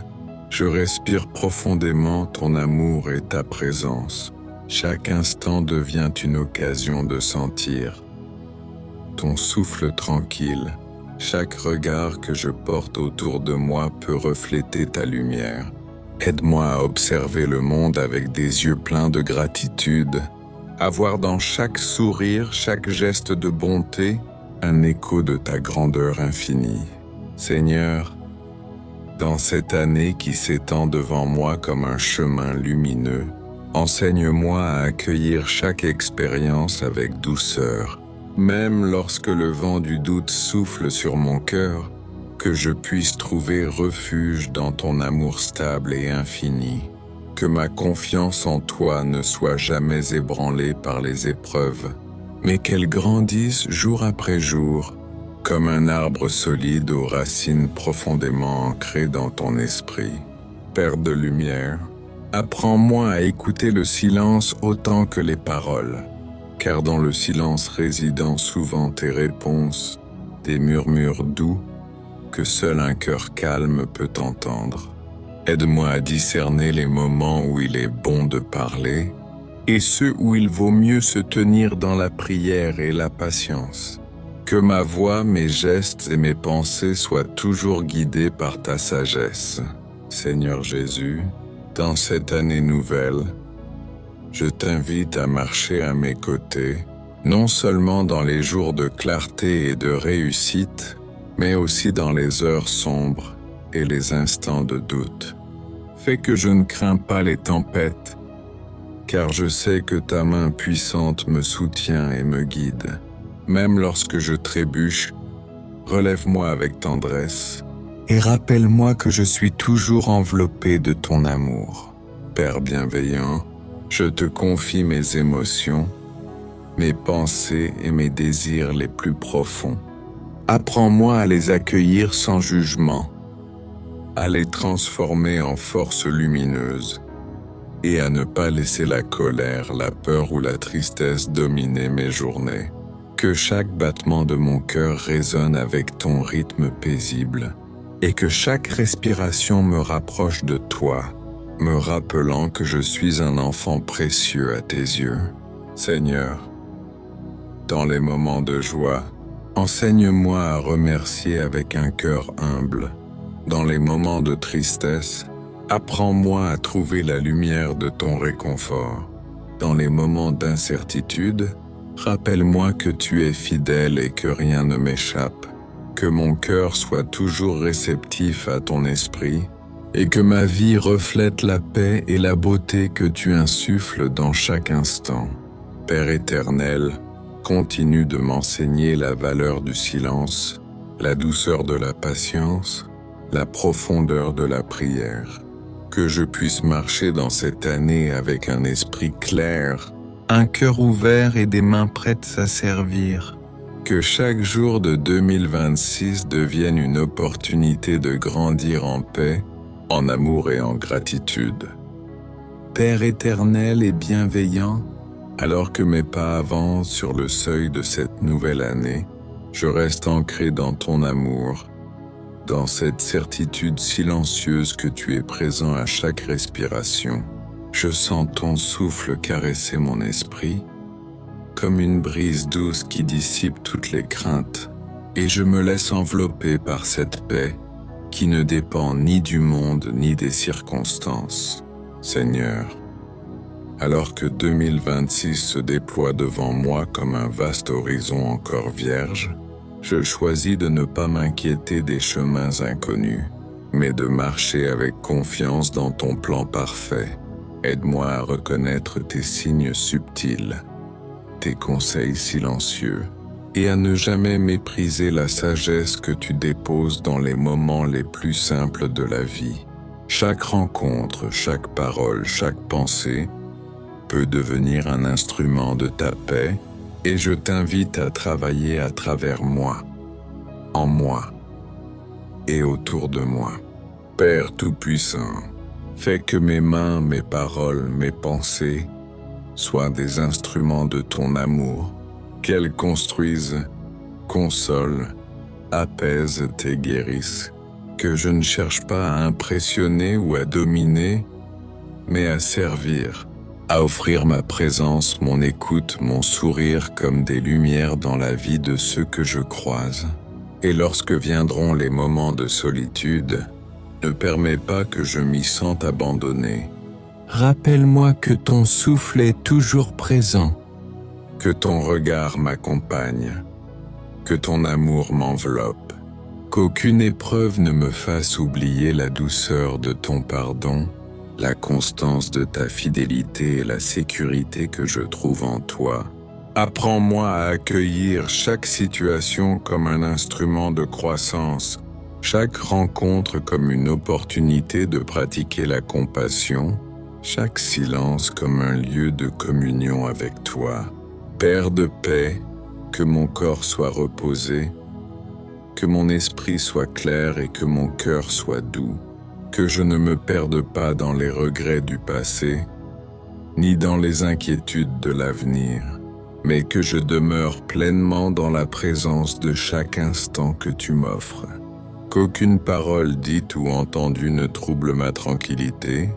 je respire profondément ton amour et ta présence. Chaque instant devient une occasion de sentir ton souffle tranquille. Chaque regard que je porte autour de moi peut refléter ta lumière. Aide-moi à observer le monde avec des yeux pleins de gratitude, à voir dans chaque sourire, chaque geste de bonté, un écho de ta grandeur infinie. Seigneur, dans cette année qui s'étend devant moi comme un chemin lumineux, enseigne-moi à accueillir chaque expérience avec douceur, même lorsque le vent du doute souffle sur mon cœur, que je puisse trouver refuge dans ton amour stable et infini, que ma confiance en toi ne soit jamais ébranlée par les épreuves, mais qu'elle grandisse jour après jour, comme un arbre solide aux racines profondément ancrées dans ton esprit. Père de lumière, apprends-moi à écouter le silence autant que les paroles, car dans le silence résident souvent tes réponses, des murmures doux que seul un cœur calme peut entendre. Aide-moi à discerner les moments où il est bon de parler et ceux où il vaut mieux se tenir dans la prière et la patience. Que ma voix, mes gestes et mes pensées soient toujours guidés par ta sagesse. Seigneur Jésus, dans cette année nouvelle, je t'invite à marcher à mes côtés, non seulement dans les jours de clarté et de réussite, mais aussi dans les heures sombres et les instants de doute. Fais que je ne crains pas les tempêtes, car je sais que ta main puissante me soutient et me guide. Même lorsque je trébuche, relève-moi avec tendresse et rappelle-moi que je suis toujours enveloppé de ton amour. Père bienveillant, je te confie mes émotions, mes pensées et mes désirs les plus profonds. Apprends-moi à les accueillir sans jugement, à les transformer en force lumineuse et à ne pas laisser la colère, la peur ou la tristesse dominer mes journées. Que chaque battement de mon cœur résonne avec ton rythme paisible et que chaque respiration me rapproche de toi, me rappelant que je suis un enfant précieux à tes yeux. Seigneur, dans les moments de joie, enseigne-moi à remercier avec un cœur humble. Dans les moments de tristesse, apprends-moi à trouver la lumière de ton réconfort. Dans les moments d'incertitude, rappelle-moi que tu es fidèle et que rien ne m'échappe, que mon cœur soit toujours réceptif à ton esprit et que ma vie reflète la paix et la beauté que tu insuffles dans chaque instant. Père éternel, continue de m'enseigner la valeur du silence, la douceur de la patience, la profondeur de la prière. Que je puisse marcher dans cette année avec un esprit clair, un cœur ouvert et des mains prêtes à servir. Que chaque jour de 2026 devienne une opportunité de grandir en paix, en amour et en gratitude. Père éternel et bienveillant, alors que mes pas avancent sur le seuil de cette nouvelle année, je reste ancré dans ton amour, dans cette certitude silencieuse que tu es présent à chaque respiration. Je sens ton souffle caresser mon esprit, comme une brise douce qui dissipe toutes les craintes, et je me laisse envelopper par cette paix qui ne dépend ni du monde ni des circonstances. Seigneur, alors que 2026 se déploie devant moi comme un vaste horizon encore vierge, je choisis de ne pas m'inquiéter des chemins inconnus, mais de marcher avec confiance dans ton plan parfait. Aide-moi à reconnaître tes signes subtils, tes conseils silencieux, et à ne jamais mépriser la sagesse que tu déposes dans les moments les plus simples de la vie. Chaque rencontre, chaque parole, chaque pensée peut devenir un instrument de ta paix, et je t'invite à travailler à travers moi, en moi et autour de moi. Père Tout-Puissant, fais que mes mains, mes paroles, mes pensées soient des instruments de ton amour, qu'elles construisent, consolent, apaisent et guérissent, que je ne cherche pas à impressionner ou à dominer, mais à servir, à offrir ma présence, mon écoute, mon sourire comme des lumières dans la vie de ceux que je croise. Et lorsque viendront les moments de solitude, ne permets pas que je m'y sente abandonné. Rappelle-moi que ton souffle est toujours présent. Que ton regard m'accompagne, que ton amour m'enveloppe, qu'aucune épreuve ne me fasse oublier la douceur de ton pardon, la constance de ta fidélité et la sécurité que je trouve en toi. Apprends-moi à accueillir chaque situation comme un instrument de croissance, chaque rencontre comme une opportunité de pratiquer la compassion, chaque silence comme un lieu de communion avec toi. Père de paix, que mon corps soit reposé, que mon esprit soit clair et que mon cœur soit doux, que je ne me perde pas dans les regrets du passé, ni dans les inquiétudes de l'avenir, mais que je demeure pleinement dans la présence de chaque instant que tu m'offres. Qu'aucune parole dite ou entendue ne trouble ma tranquillité,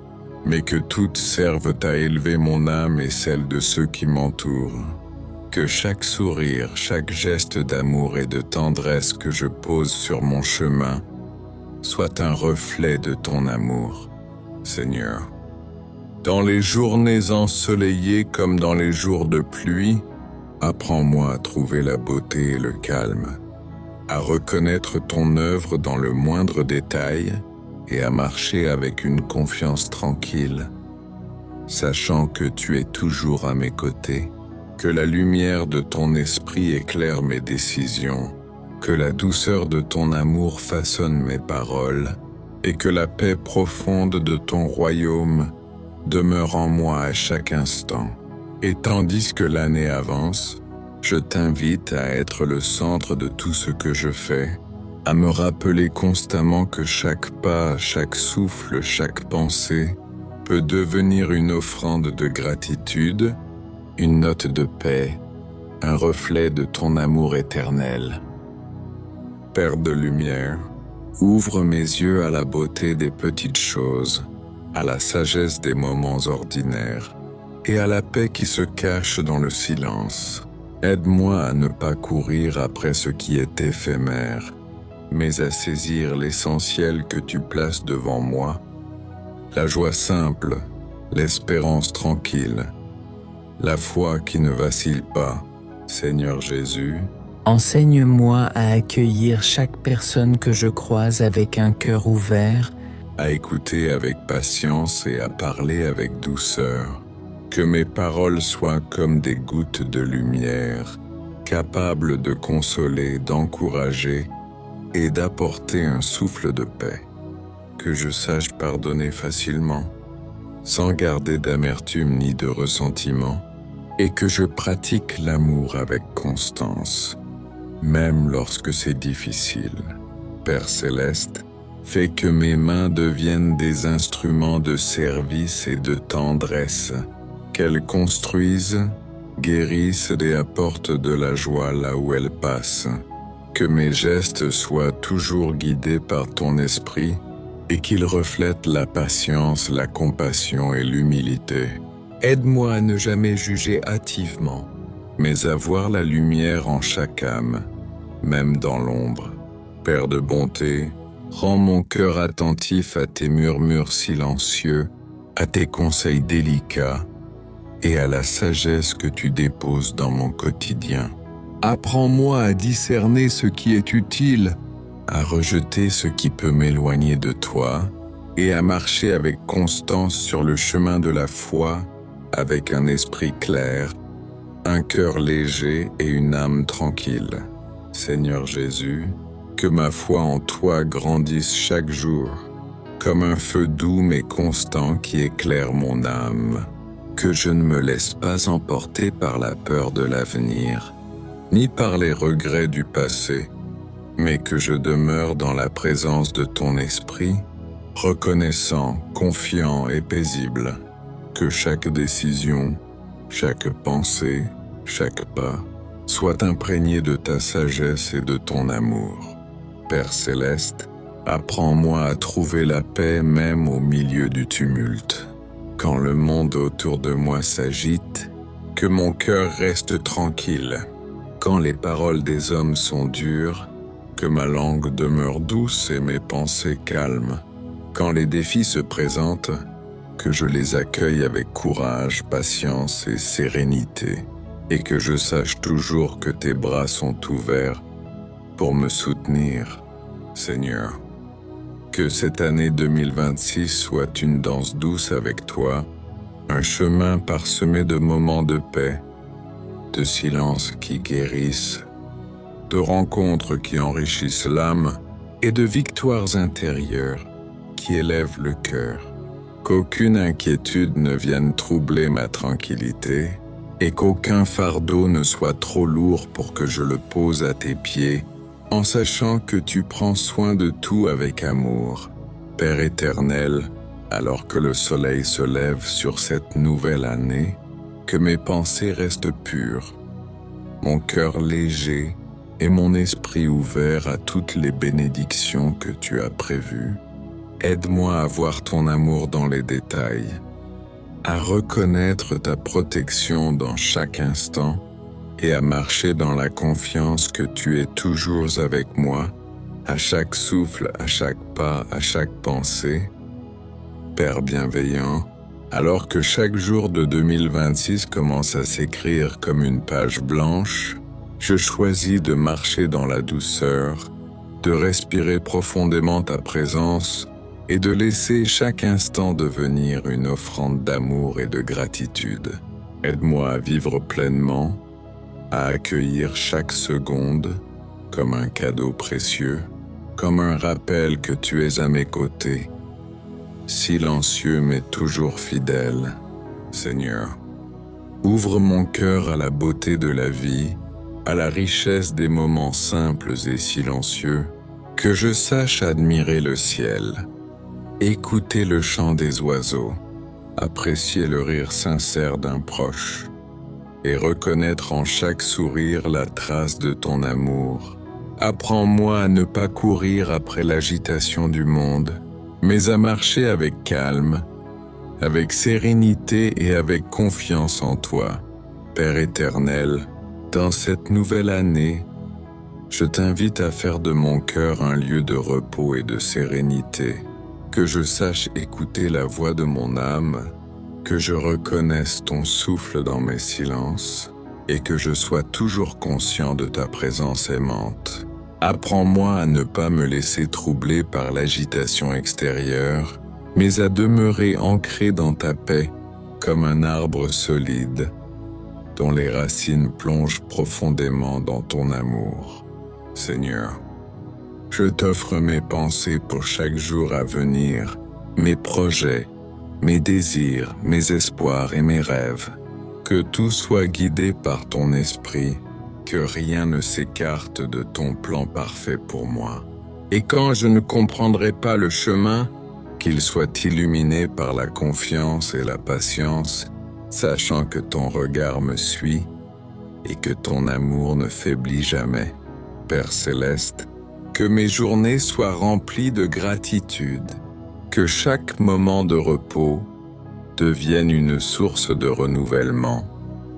mais que toutes servent à élever mon âme et celle de ceux qui m'entourent. Que chaque sourire, chaque geste d'amour et de tendresse que je pose sur mon chemin soit un reflet de ton amour, Seigneur. Dans les journées ensoleillées comme dans les jours de pluie, apprends-moi à trouver la beauté et le calme, à reconnaître ton œuvre dans le moindre détail et à marcher avec une confiance tranquille, sachant que tu es toujours à mes côtés, que la lumière de ton esprit éclaire mes décisions, que la douceur de ton amour façonne mes paroles, et que la paix profonde de ton royaume demeure en moi à chaque instant. Et tandis que l'année avance, je t'invite à être le centre de tout ce que je fais, à me rappeler constamment que chaque pas, chaque souffle, chaque pensée peut devenir une offrande de gratitude, une note de paix, un reflet de ton amour éternel. Père de lumière, ouvre mes yeux à la beauté des petites choses, à la sagesse des moments ordinaires et à la paix qui se cache dans le silence. Aide-moi à ne pas courir après ce qui est éphémère, mais à saisir l'essentiel que tu places devant moi, la joie simple, l'espérance tranquille, la foi qui ne vacille pas. Seigneur Jésus, Enseigne-moi à accueillir chaque personne que je croise avec un cœur ouvert, à écouter avec patience et à parler avec douceur. Que mes paroles soient comme des gouttes de lumière, capables de consoler, d'encourager et d'apporter un souffle de paix. Que je sache pardonner facilement, sans garder d'amertume ni de ressentiment, et que je pratique l'amour avec constance, même lorsque c'est difficile. Père céleste, fais que mes mains deviennent des instruments de service et de tendresse, qu'elles construisent, guérissent et apportent de la joie là où elles passent. Que mes gestes soient toujours guidés par ton esprit et qu'ils reflètent la patience, la compassion et l'humilité. Aide-moi à ne jamais juger hâtivement, mais à voir la lumière en chaque âme, même dans l'ombre. Père de bonté, rends mon cœur attentif à tes murmures silencieux, à tes conseils délicats et à la sagesse que tu déposes dans mon quotidien. Apprends-moi à discerner ce qui est utile à rejeter ce qui peut m'éloigner de toi et à marcher avec constance sur le chemin de la foi avec un esprit clair, un cœur léger et une âme tranquille. Seigneur Jésus, que ma foi en toi grandisse chaque jour, comme un feu doux mais constant qui éclaire mon âme. Que je ne me laisse pas emporter par la peur de l'avenir, ni par les regrets du passé, mais que je demeure dans la présence de ton esprit, reconnaissant, confiant et paisible, que chaque décision, chaque pensée, chaque pas, soit imprégné de ta sagesse et de ton amour. Père céleste, apprends-moi à trouver la paix même au milieu du tumulte. Quand le monde autour de moi s'agite, que mon cœur reste tranquille. Quand les paroles des hommes sont dures, que ma langue demeure douce et mes pensées calmes. Quand les défis se présentent, que je les accueille avec courage, patience et sérénité, et que je sache toujours que tes bras sont ouverts pour me soutenir, Seigneur. Que cette année 2026 soit une danse douce avec toi, un chemin parsemé de moments de paix, de silences qui guérissent, de rencontres qui enrichissent l'âme et de victoires intérieures qui élèvent le cœur. Qu'aucune inquiétude ne vienne troubler ma tranquillité et qu'aucun fardeau ne soit trop lourd pour que je le pose à tes pieds, en sachant que tu prends soin de tout avec amour. Père éternel, alors que le soleil se lève sur cette nouvelle année, que mes pensées restent pures, mon cœur léger et mon esprit ouvert à toutes les bénédictions que tu as prévues. Aide-moi à voir ton amour dans les détails, à reconnaître ta protection dans chaque instant et à marcher dans la confiance que tu es toujours avec moi, à chaque souffle, à chaque pas, à chaque pensée. Père bienveillant, alors que chaque jour de 2026 commence à s'écrire comme une page blanche, je choisis de marcher dans la douceur, de respirer profondément ta présence et de laisser chaque instant devenir une offrande d'amour et de gratitude. Aide-moi à vivre pleinement, à accueillir chaque seconde comme un cadeau précieux, comme un rappel que tu es à mes côtés, silencieux mais toujours fidèle, Seigneur. Ouvre mon cœur à la beauté de la vie, à la richesse des moments simples et silencieux, que je sache admirer le ciel, écouter le chant des oiseaux, apprécier le rire sincère d'un proche, et reconnaître en chaque sourire la trace de ton amour. Apprends-moi à ne pas courir après l'agitation du monde, mais à marcher avec calme, avec sérénité et avec confiance en toi. Père éternel, dans cette nouvelle année, je t'invite à faire de mon cœur un lieu de repos et de sérénité, que je sache écouter la voix de mon âme, que je reconnaisse ton souffle dans mes silences et que je sois toujours conscient de ta présence aimante. Apprends-moi à ne pas me laisser troubler par l'agitation extérieure, mais à demeurer ancré dans ta paix comme un arbre solide dont les racines plongent profondément dans ton amour. Seigneur, je t'offre mes pensées pour chaque jour à venir, mes projets, mes désirs, mes espoirs et mes rêves. Que tout soit guidé par ton esprit, que rien ne s'écarte de ton plan parfait pour moi. Et quand je ne comprendrai pas le chemin, qu'il soit illuminé par la confiance et la patience, sachant que ton regard me suit et que ton amour ne faiblit jamais. Père céleste, que mes journées soient remplies de gratitude, que chaque moment de repos devienne une source de renouvellement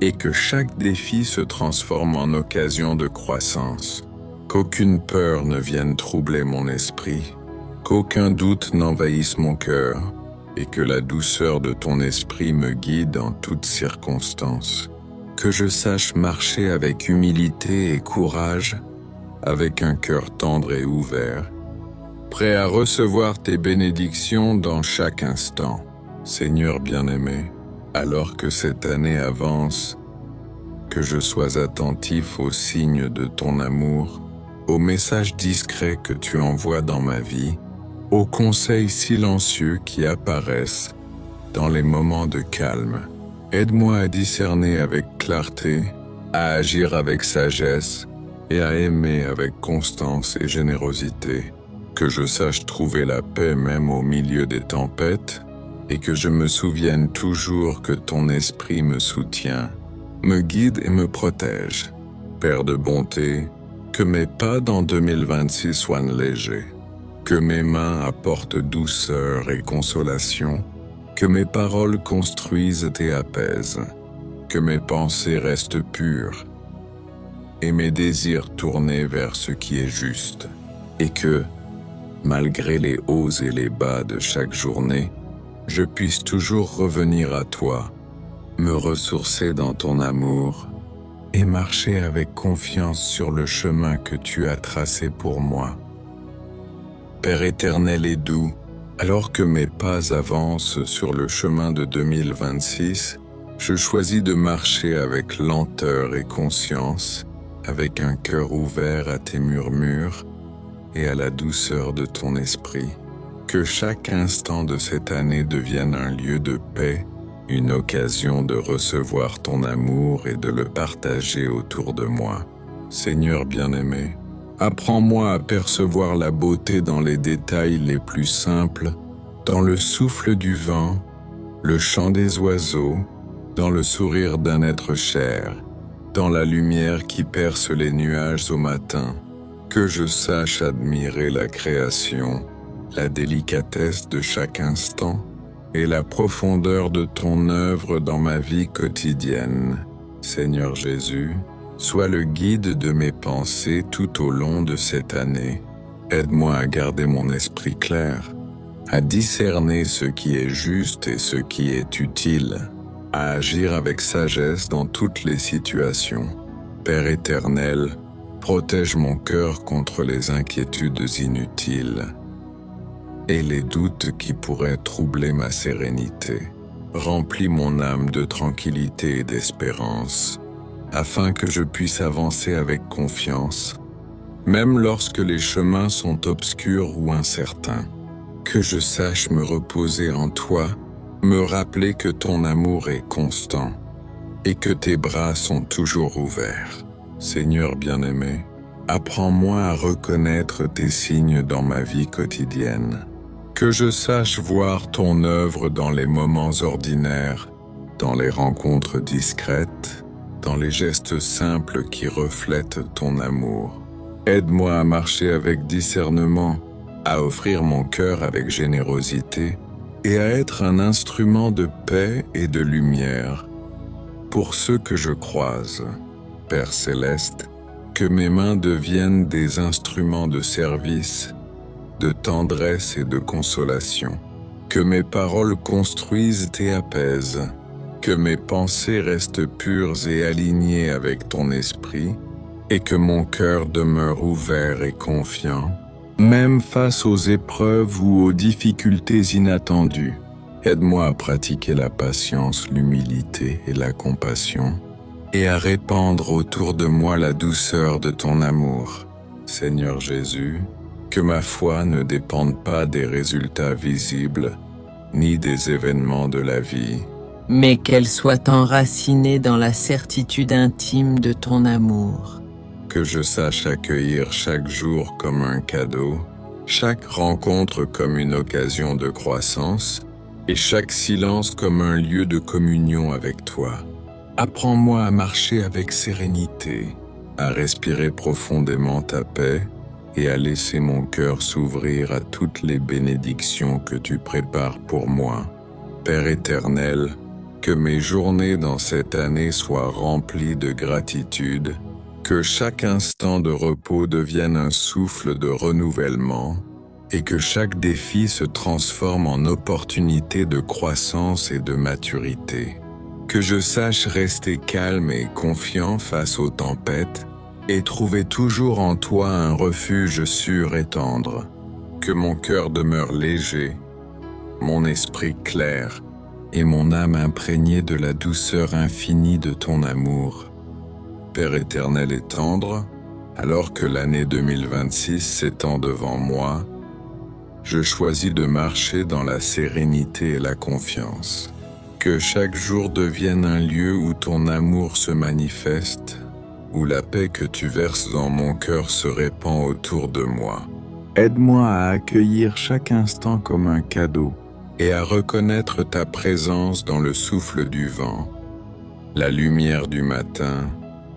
et que chaque défi se transforme en occasion de croissance. Qu'aucune peur ne vienne troubler mon esprit, qu'aucun doute n'envahisse mon cœur et que la douceur de ton esprit me guide en toutes circonstances. Que je sache marcher avec humilité et courage avec un cœur tendre et ouvert, prêt à recevoir tes bénédictions dans chaque instant. Seigneur bien-aimé, alors que cette année avance, que je sois attentif aux signes de ton amour, aux messages discrets que tu envoies dans ma vie, aux conseils silencieux qui apparaissent dans les moments de calme. Aide-moi à discerner avec clarté, à agir avec sagesse et à aimer avec constance et générosité. Que je sache trouver la paix même au milieu des tempêtes et que je me souvienne toujours que ton esprit me soutient, me guide et me protège. Père de bonté, que mes pas dans 2026 soient légers, que mes mains apportent douceur et consolation, que mes paroles construisent et apaisent, que mes pensées restent pures et mes désirs tournés vers ce qui est juste, et que, malgré les hauts et les bas de chaque journée, je puisse toujours revenir à toi, me ressourcer dans ton amour et marcher avec confiance sur le chemin que tu as tracé pour moi. Père éternel et doux, alors que mes pas avancent sur le chemin de 2026, je choisis de marcher avec lenteur et conscience, avec un cœur ouvert à tes murmures et à la douceur de ton esprit. Que chaque instant de cette année devienne un lieu de paix, une occasion de recevoir ton amour et de le partager autour de moi. Seigneur bien-aimé, apprends-moi à percevoir la beauté dans les détails les plus simples, dans le souffle du vent, le chant des oiseaux, dans le sourire d'un être cher, dans la lumière qui perce les nuages au matin. Que je sache admirer la création, la délicatesse de chaque instant et la profondeur de ton œuvre dans ma vie quotidienne. Seigneur Jésus, sois le guide de mes pensées tout au long de cette année. Aide-moi à garder mon esprit clair, à discerner ce qui est juste et ce qui est utile, à agir avec sagesse dans toutes les situations. Père éternel, protège mon cœur contre les inquiétudes inutiles et les doutes qui pourraient troubler ma sérénité. Remplis mon âme de tranquillité et d'espérance, afin que je puisse avancer avec confiance, même lorsque les chemins sont obscurs ou incertains. Que je sache me reposer en toi, me rappeler que ton amour est constant et que tes bras sont toujours ouverts. Seigneur bien-aimé, apprends-moi à reconnaître tes signes dans ma vie quotidienne. Que je sache voir ton œuvre dans les moments ordinaires, dans les rencontres discrètes, dans les gestes simples qui reflètent ton amour. Aide-moi à marcher avec discernement, à offrir mon cœur avec générosité et à être un instrument de paix et de lumière pour ceux que je croise. Père céleste, que mes mains deviennent des instruments de service, de tendresse et de consolation. Que mes paroles construisent et apaisent, que mes pensées restent pures et alignées avec ton esprit, et que mon cœur demeure ouvert et confiant, même face aux épreuves ou aux difficultés inattendues. Aide-moi à pratiquer la patience, l'humilité et la compassion, et à répandre autour de moi la douceur de ton amour. Seigneur Jésus, que ma foi ne dépende pas des résultats visibles, ni des événements de la vie, mais qu'elle soit enracinée dans la certitude intime de ton amour. Que je sache accueillir chaque jour comme un cadeau, chaque rencontre comme une occasion de croissance, et chaque silence comme un lieu de communion avec toi. Apprends-moi à marcher avec sérénité, à respirer profondément ta paix et à laisser mon cœur s'ouvrir à toutes les bénédictions que tu prépares pour moi. Père éternel, que mes journées dans cette année soient remplies de gratitude, que chaque instant de repos devienne un souffle de renouvellement, et que chaque défi se transforme en opportunité de croissance et de maturité. Que je sache rester calme et confiant face aux tempêtes, et trouver toujours en toi un refuge sûr et tendre. Que mon cœur demeure léger, mon esprit clair, et mon âme imprégnée de la douceur infinie de ton amour. Père éternel et tendre, alors que l'année 2026 s'étend devant moi, je choisis de marcher dans la sérénité et la confiance. Que chaque jour devienne un lieu où ton amour se manifeste, où la paix que tu verses dans mon cœur se répand autour de moi. Aide-moi à accueillir chaque instant comme un cadeau et à reconnaître ta présence dans le souffle du vent, la lumière du matin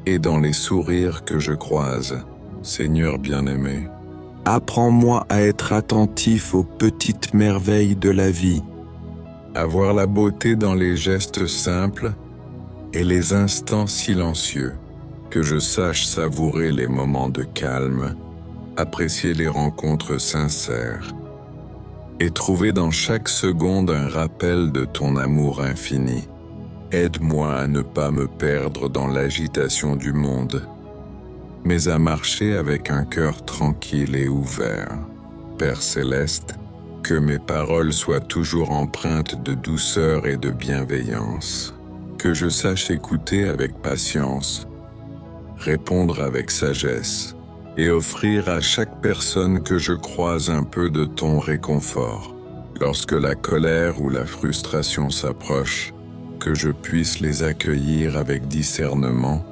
et dans les sourires que je croise. Seigneur bien-aimé, apprends-moi à être attentif aux petites merveilles de la vie, à voir la beauté dans les gestes simples et les instants silencieux, que je sache savourer les moments de calme, apprécier les rencontres sincères et trouver dans chaque seconde un rappel de ton amour infini. Aide-moi à ne pas me perdre dans l'agitation du monde, mais à marcher avec un cœur tranquille et ouvert. Père céleste, que mes paroles soient toujours empreintes de douceur et de bienveillance, que je sache écouter avec patience, répondre avec sagesse, et offrir à chaque personne que je croise un peu de ton réconfort. Lorsque la colère ou la frustration s'approchent, que je puisse les accueillir avec discernement,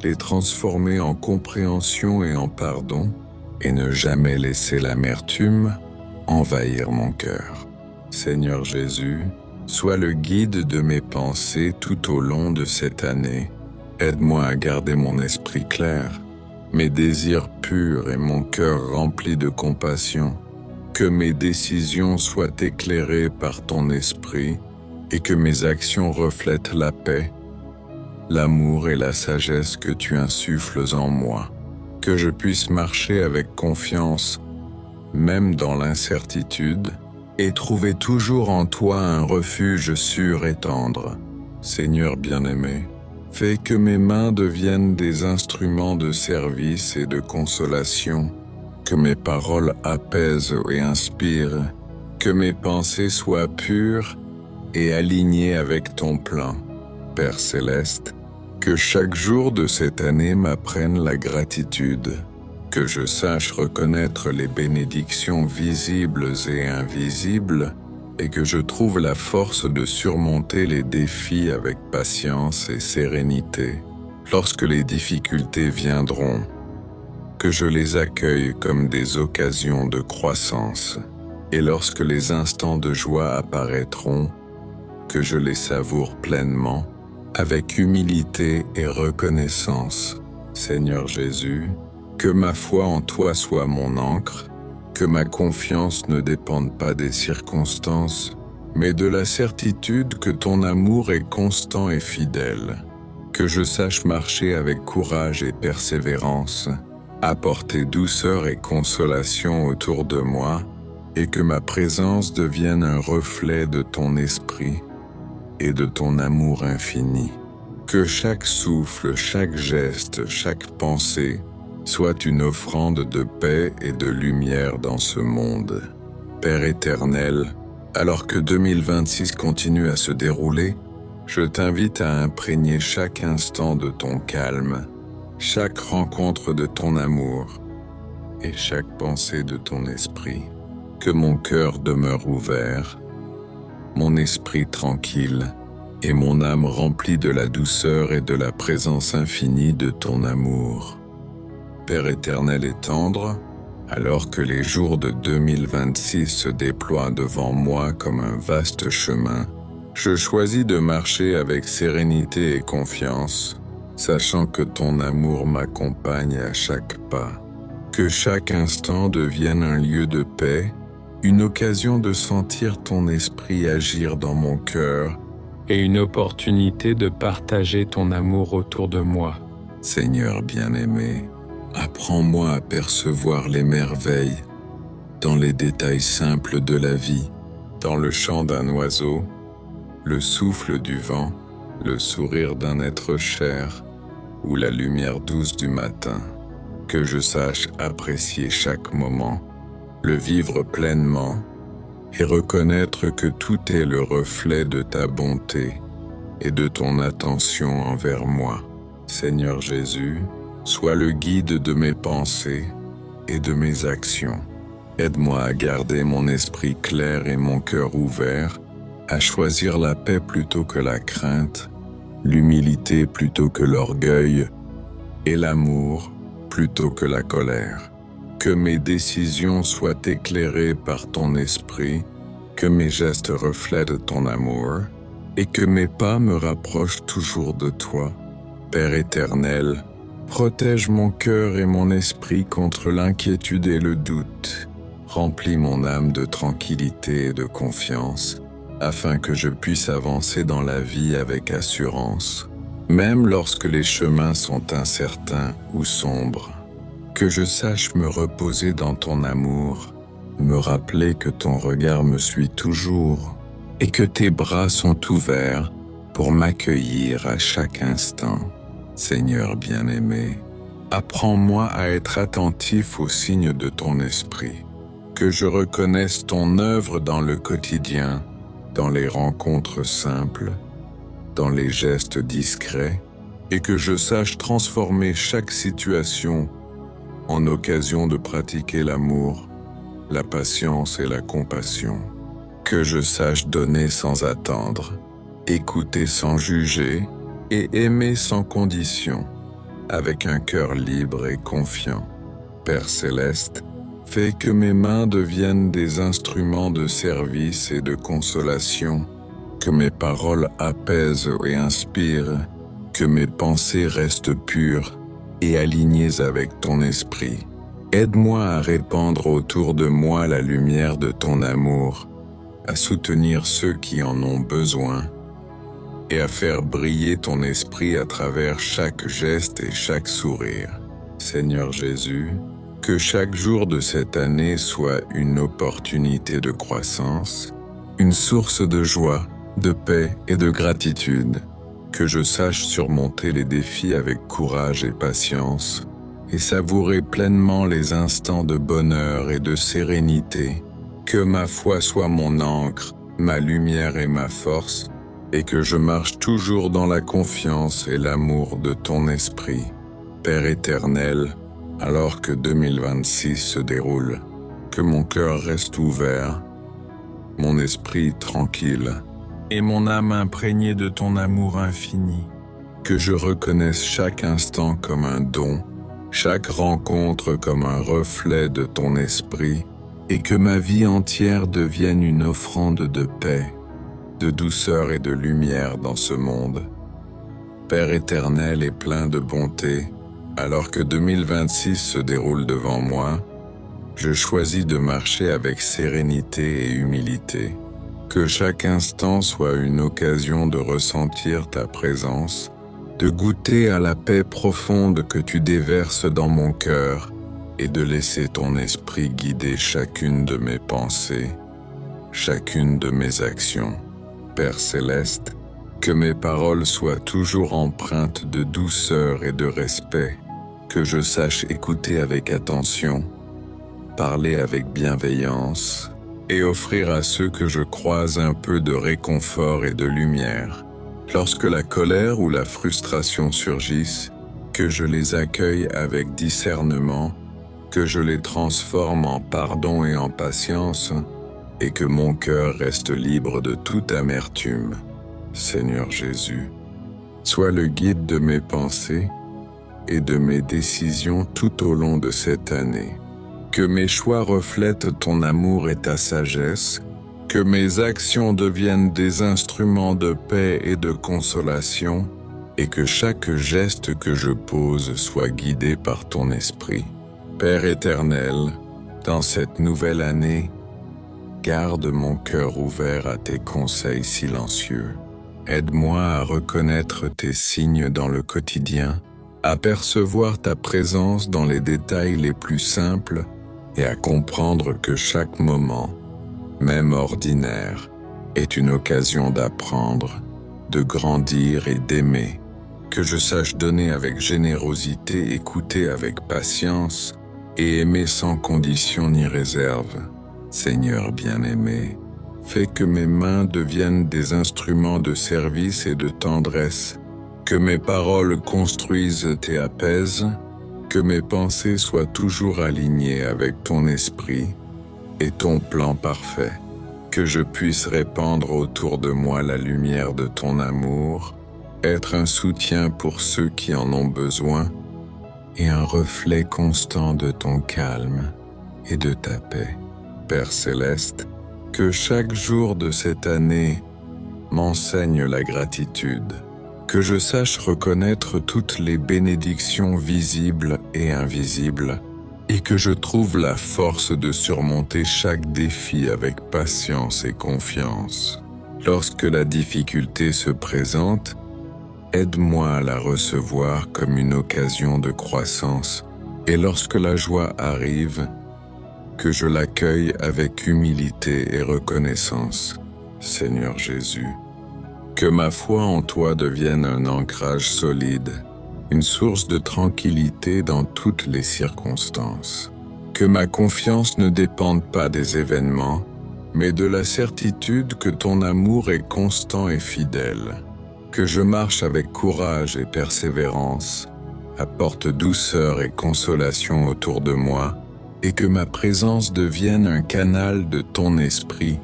les transformer en compréhension et en pardon, et ne jamais laisser l'amertume envahir mon cœur. Seigneur Jésus, sois le guide de mes pensées tout au long de cette année. Aide-moi à garder mon esprit clair, mes désirs purs et mon cœur rempli de compassion. Que mes décisions soient éclairées par ton esprit et que mes actions reflètent la paix, l'amour et la sagesse que tu insuffles en moi. Que je puisse marcher avec confiance, même dans l'incertitude, et trouver toujours en toi un refuge sûr et tendre. Seigneur bien-aimé, fais que mes mains deviennent des instruments de service et de consolation, que mes paroles apaisent et inspirent, que mes pensées soient pures et alignées avec ton plan. Père céleste, que chaque jour de cette année m'apprenne la gratitude, que je sache reconnaître les bénédictions visibles et invisibles, et que je trouve la force de surmonter les défis avec patience et sérénité. Lorsque les difficultés viendront, que je les accueille comme des occasions de croissance, et lorsque les instants de joie apparaîtront, que je les savoure pleinement, avec humilité et reconnaissance. Seigneur Jésus, que ma foi en toi soit mon ancre, que ma confiance ne dépende pas des circonstances, mais de la certitude que ton amour est constant et fidèle, que je sache marcher avec courage et persévérance, apporter douceur et consolation autour de moi, et que ma présence devienne un reflet de ton esprit et de ton amour infini. Que chaque souffle, chaque geste, chaque pensée soit une offrande de paix et de lumière dans ce monde. Père éternel, alors que 2026 continue à se dérouler, je t'invite à imprégner chaque instant de ton calme, chaque rencontre de ton amour et chaque pensée de ton esprit. Que mon cœur demeure ouvert, mon esprit tranquille et mon âme remplie de la douceur et de la présence infinie de ton amour. Père éternel et tendre, alors que les jours de 2026 se déploient devant moi comme un vaste chemin, je choisis de marcher avec sérénité et confiance, sachant que ton amour m'accompagne à chaque pas. Que chaque instant devienne un lieu de paix, une occasion de sentir ton esprit agir dans mon cœur et une opportunité de partager ton amour autour de moi. Seigneur bien-aimé, apprends-moi à percevoir les merveilles dans les détails simples de la vie, dans le chant d'un oiseau, le souffle du vent, le sourire d'un être cher ou la lumière douce du matin. que je sache apprécier chaque moment, le vivre pleinement, et reconnaître que tout est le reflet de ta bonté et de ton attention envers moi. Seigneur Jésus, sois le guide de mes pensées et de mes actions. Aide-moi à garder mon esprit clair et mon cœur ouvert, à choisir la paix plutôt que la crainte, l'humilité plutôt que l'orgueil, et l'amour plutôt que la colère. Que mes décisions soient éclairées par ton esprit, que mes gestes reflètent ton amour, et que mes pas me rapprochent toujours de toi. Père éternel, protège mon cœur et mon esprit contre l'inquiétude et le doute. Remplis mon âme de tranquillité et de confiance, afin que je puisse avancer dans la vie avec assurance, même lorsque les chemins sont incertains ou sombres. Que je sache me reposer dans ton amour, me rappeler que ton regard me suit toujours, et que tes bras sont ouverts pour m'accueillir à chaque instant. Seigneur bien-aimé, apprends-moi à être attentif aux signes de ton esprit, que je reconnaisse ton œuvre dans le quotidien, dans les rencontres simples, dans les gestes discrets, et que je sache transformer chaque situation en occasion de pratiquer l'amour, la patience et la compassion. Que je sache donner sans attendre, écouter sans juger et aimer sans condition, avec un cœur libre et confiant. Père céleste, fais que mes mains deviennent des instruments de service et de consolation, que mes paroles apaisent et inspirent, que mes pensées restent pures et alignées avec ton esprit. Aide-moi à répandre autour de moi la lumière de ton amour, à soutenir ceux qui en ont besoin, et à faire briller ton esprit à travers chaque geste et chaque sourire. Seigneur Jésus, que chaque jour de cette année soit une opportunité de croissance, une source de joie, de paix et de gratitude. Que je sache surmonter les défis avec courage et patience, et savourer pleinement les instants de bonheur et de sérénité. Que ma foi soit mon ancre, ma lumière et ma force, et que je marche toujours dans la confiance et l'amour de ton esprit. Père éternel, alors que 2026 se déroule, que mon cœur reste ouvert, mon esprit tranquille, et mon âme imprégnée de ton amour infini. Que je reconnaisse chaque instant comme un don, chaque rencontre comme un reflet de ton esprit, et que ma vie entière devienne une offrande de paix, de douceur et de lumière dans ce monde. Père éternel et plein de bonté, alors que 2026 se déroule devant moi, je choisis de marcher avec sérénité et humilité. Que chaque instant soit une occasion de ressentir ta présence, de goûter à la paix profonde que tu déverses dans mon cœur et de laisser ton esprit guider chacune de mes pensées, chacune de mes actions. Père céleste, que mes paroles soient toujours empreintes de douceur et de respect, que je sache écouter avec attention, parler avec bienveillance et offrir à ceux que je croise un peu de réconfort et de lumière. Lorsque la colère ou la frustration surgissent, que je les accueille avec discernement, que je les transforme en pardon et en patience, et que mon cœur reste libre de toute amertume. Seigneur Jésus, sois le guide de mes pensées et de mes décisions tout au long de cette année. Que mes choix reflètent ton amour et ta sagesse, que mes actions deviennent des instruments de paix et de consolation, et que chaque geste que je pose soit guidé par ton esprit. Père éternel, dans cette nouvelle année, garde mon cœur ouvert à tes conseils silencieux. Aide-moi à reconnaître tes signes dans le quotidien, à percevoir ta présence dans les détails les plus simples et à comprendre que chaque moment, même ordinaire, est une occasion d'apprendre, de grandir et d'aimer. que je sache donner avec générosité, écouter avec patience et aimer sans condition ni réserve. Seigneur bien-aimé, fais que mes mains deviennent des instruments de service et de tendresse, que mes paroles construisent et apaisent, que mes pensées soient toujours alignées avec ton esprit et ton plan parfait, que je puisse répandre autour de moi la lumière de ton amour, être un soutien pour ceux qui en ont besoin et un reflet constant de ton calme et de ta paix. Père céleste, que chaque jour de cette année m'enseigne la gratitude, que je sache reconnaître toutes les bénédictions visibles et invisibles, et que je trouve la force de surmonter chaque défi avec patience et confiance. Lorsque la difficulté se présente, aide-moi à la recevoir comme une occasion de croissance, et lorsque la joie arrive, que je l'accueille avec humilité et reconnaissance. Seigneur Jésus, que ma foi en toi devienne un ancrage solide, une source de tranquillité dans toutes les circonstances. Que ma confiance ne dépende pas des événements, mais de la certitude que ton amour est constant et fidèle. Que je marche avec courage et persévérance, apporte douceur et consolation autour de moi, et que ma présence devienne un canal de ton esprit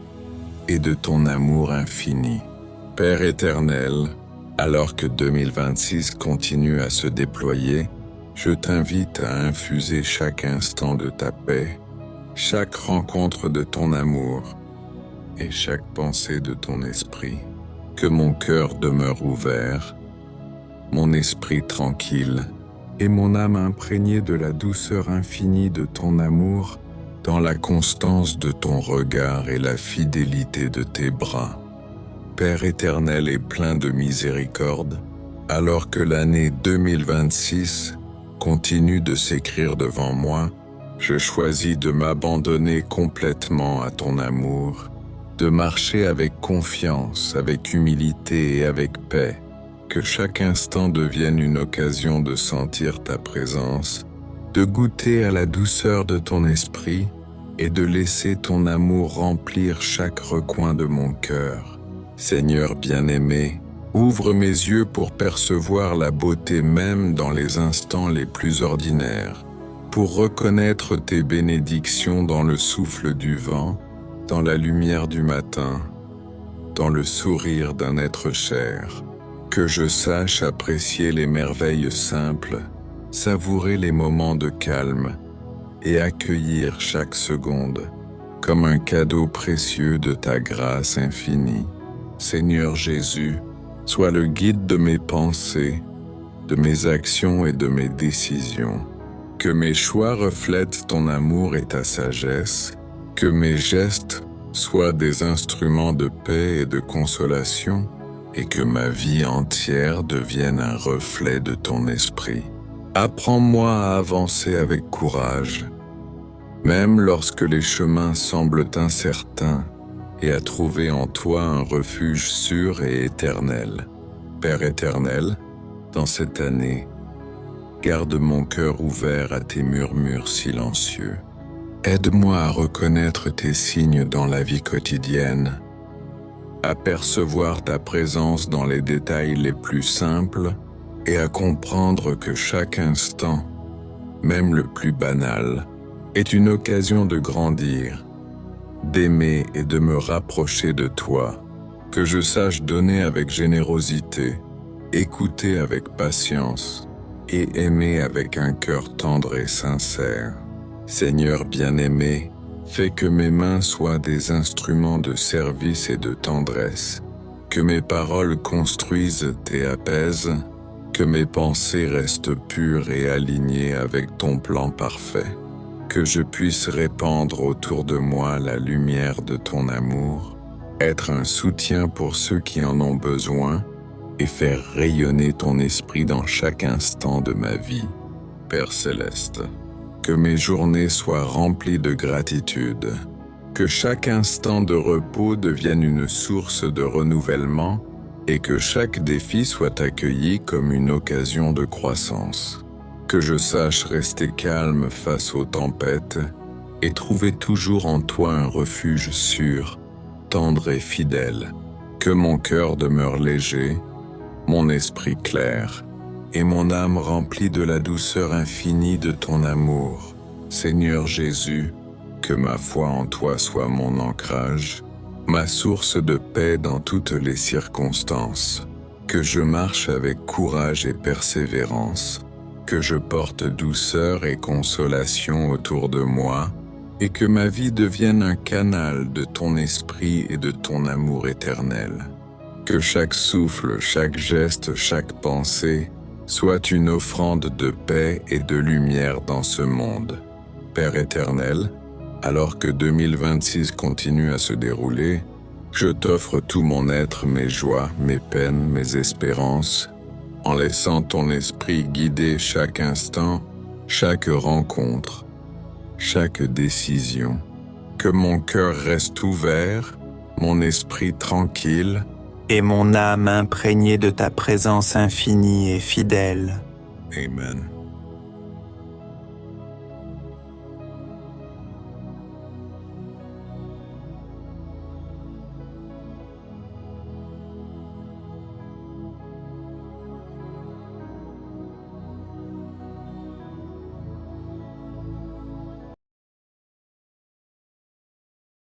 et de ton amour infini. Père éternel, alors que 2026 continue à se déployer, je t'invite à infuser chaque instant de ta paix, chaque rencontre de ton amour et chaque pensée de ton esprit. Que mon cœur demeure ouvert, mon esprit tranquille et mon âme imprégnée de la douceur infinie de ton amour, dans la constance de ton regard et la fidélité de tes bras. Père éternel et plein de miséricorde, alors que l'année 2026 continue de s'écrire devant moi, je choisis de m'abandonner complètement à ton amour, de marcher avec confiance, avec humilité et avec paix, que chaque instant devienne une occasion de sentir ta présence, de goûter à la douceur de ton esprit et de laisser ton amour remplir chaque recoin de mon cœur. Seigneur bien-aimé, ouvre mes yeux pour percevoir la beauté même dans les instants les plus ordinaires, pour reconnaître tes bénédictions dans le souffle du vent, dans la lumière du matin, dans le sourire d'un être cher. Que je sache apprécier les merveilles simples, savourer les moments de calme et accueillir chaque seconde comme un cadeau précieux de ta grâce infinie. Seigneur Jésus, sois le guide de mes pensées, de mes actions et de mes décisions. Que mes choix reflètent ton amour et ta sagesse, que mes gestes soient des instruments de paix et de consolation, et que ma vie entière devienne un reflet de ton esprit. Apprends-moi à avancer avec courage, même lorsque les chemins semblent incertains, et à trouver en toi un refuge sûr et éternel. Père éternel, dans cette année, garde mon cœur ouvert à tes murmures silencieux. Aide-moi à reconnaître tes signes dans la vie quotidienne, à percevoir ta présence dans les détails les plus simples et à comprendre que chaque instant, même le plus banal, est une occasion de grandir, d'aimer et de me rapprocher de toi, que je sache donner avec générosité, écouter avec patience et aimer avec un cœur tendre et sincère. Seigneur bien-aimé, fais que mes mains soient des instruments de service et de tendresse, que mes paroles construisent et apaisent, que mes pensées restent pures et alignées avec ton plan parfait, que je puisse répandre autour de moi la lumière de ton amour, être un soutien pour ceux qui en ont besoin et faire rayonner ton esprit dans chaque instant de ma vie. Père céleste, que mes journées soient remplies de gratitude, que chaque instant de repos devienne une source de renouvellement et que chaque défi soit accueilli comme une occasion de croissance. Que je sache rester calme face aux tempêtes et trouver toujours en toi un refuge sûr, tendre et fidèle. Que mon cœur demeure léger, mon esprit clair, et mon âme remplie de la douceur infinie de ton amour. Seigneur Jésus, que ma foi en toi soit mon ancrage, ma source de paix dans toutes les circonstances. Que je marche avec courage et persévérance, que je porte douceur et consolation autour de moi, et que ma vie devienne un canal de ton esprit et de ton amour éternel. Que chaque souffle, chaque geste, chaque pensée soit une offrande de paix et de lumière dans ce monde. Père éternel, alors que 2026 continue à se dérouler, je t'offre tout mon être, mes joies, mes peines, mes espérances, en laissant ton esprit guider chaque instant, chaque rencontre, chaque décision. Que mon cœur reste ouvert, mon esprit tranquille, et mon âme imprégnée de ta présence infinie et fidèle. Amen.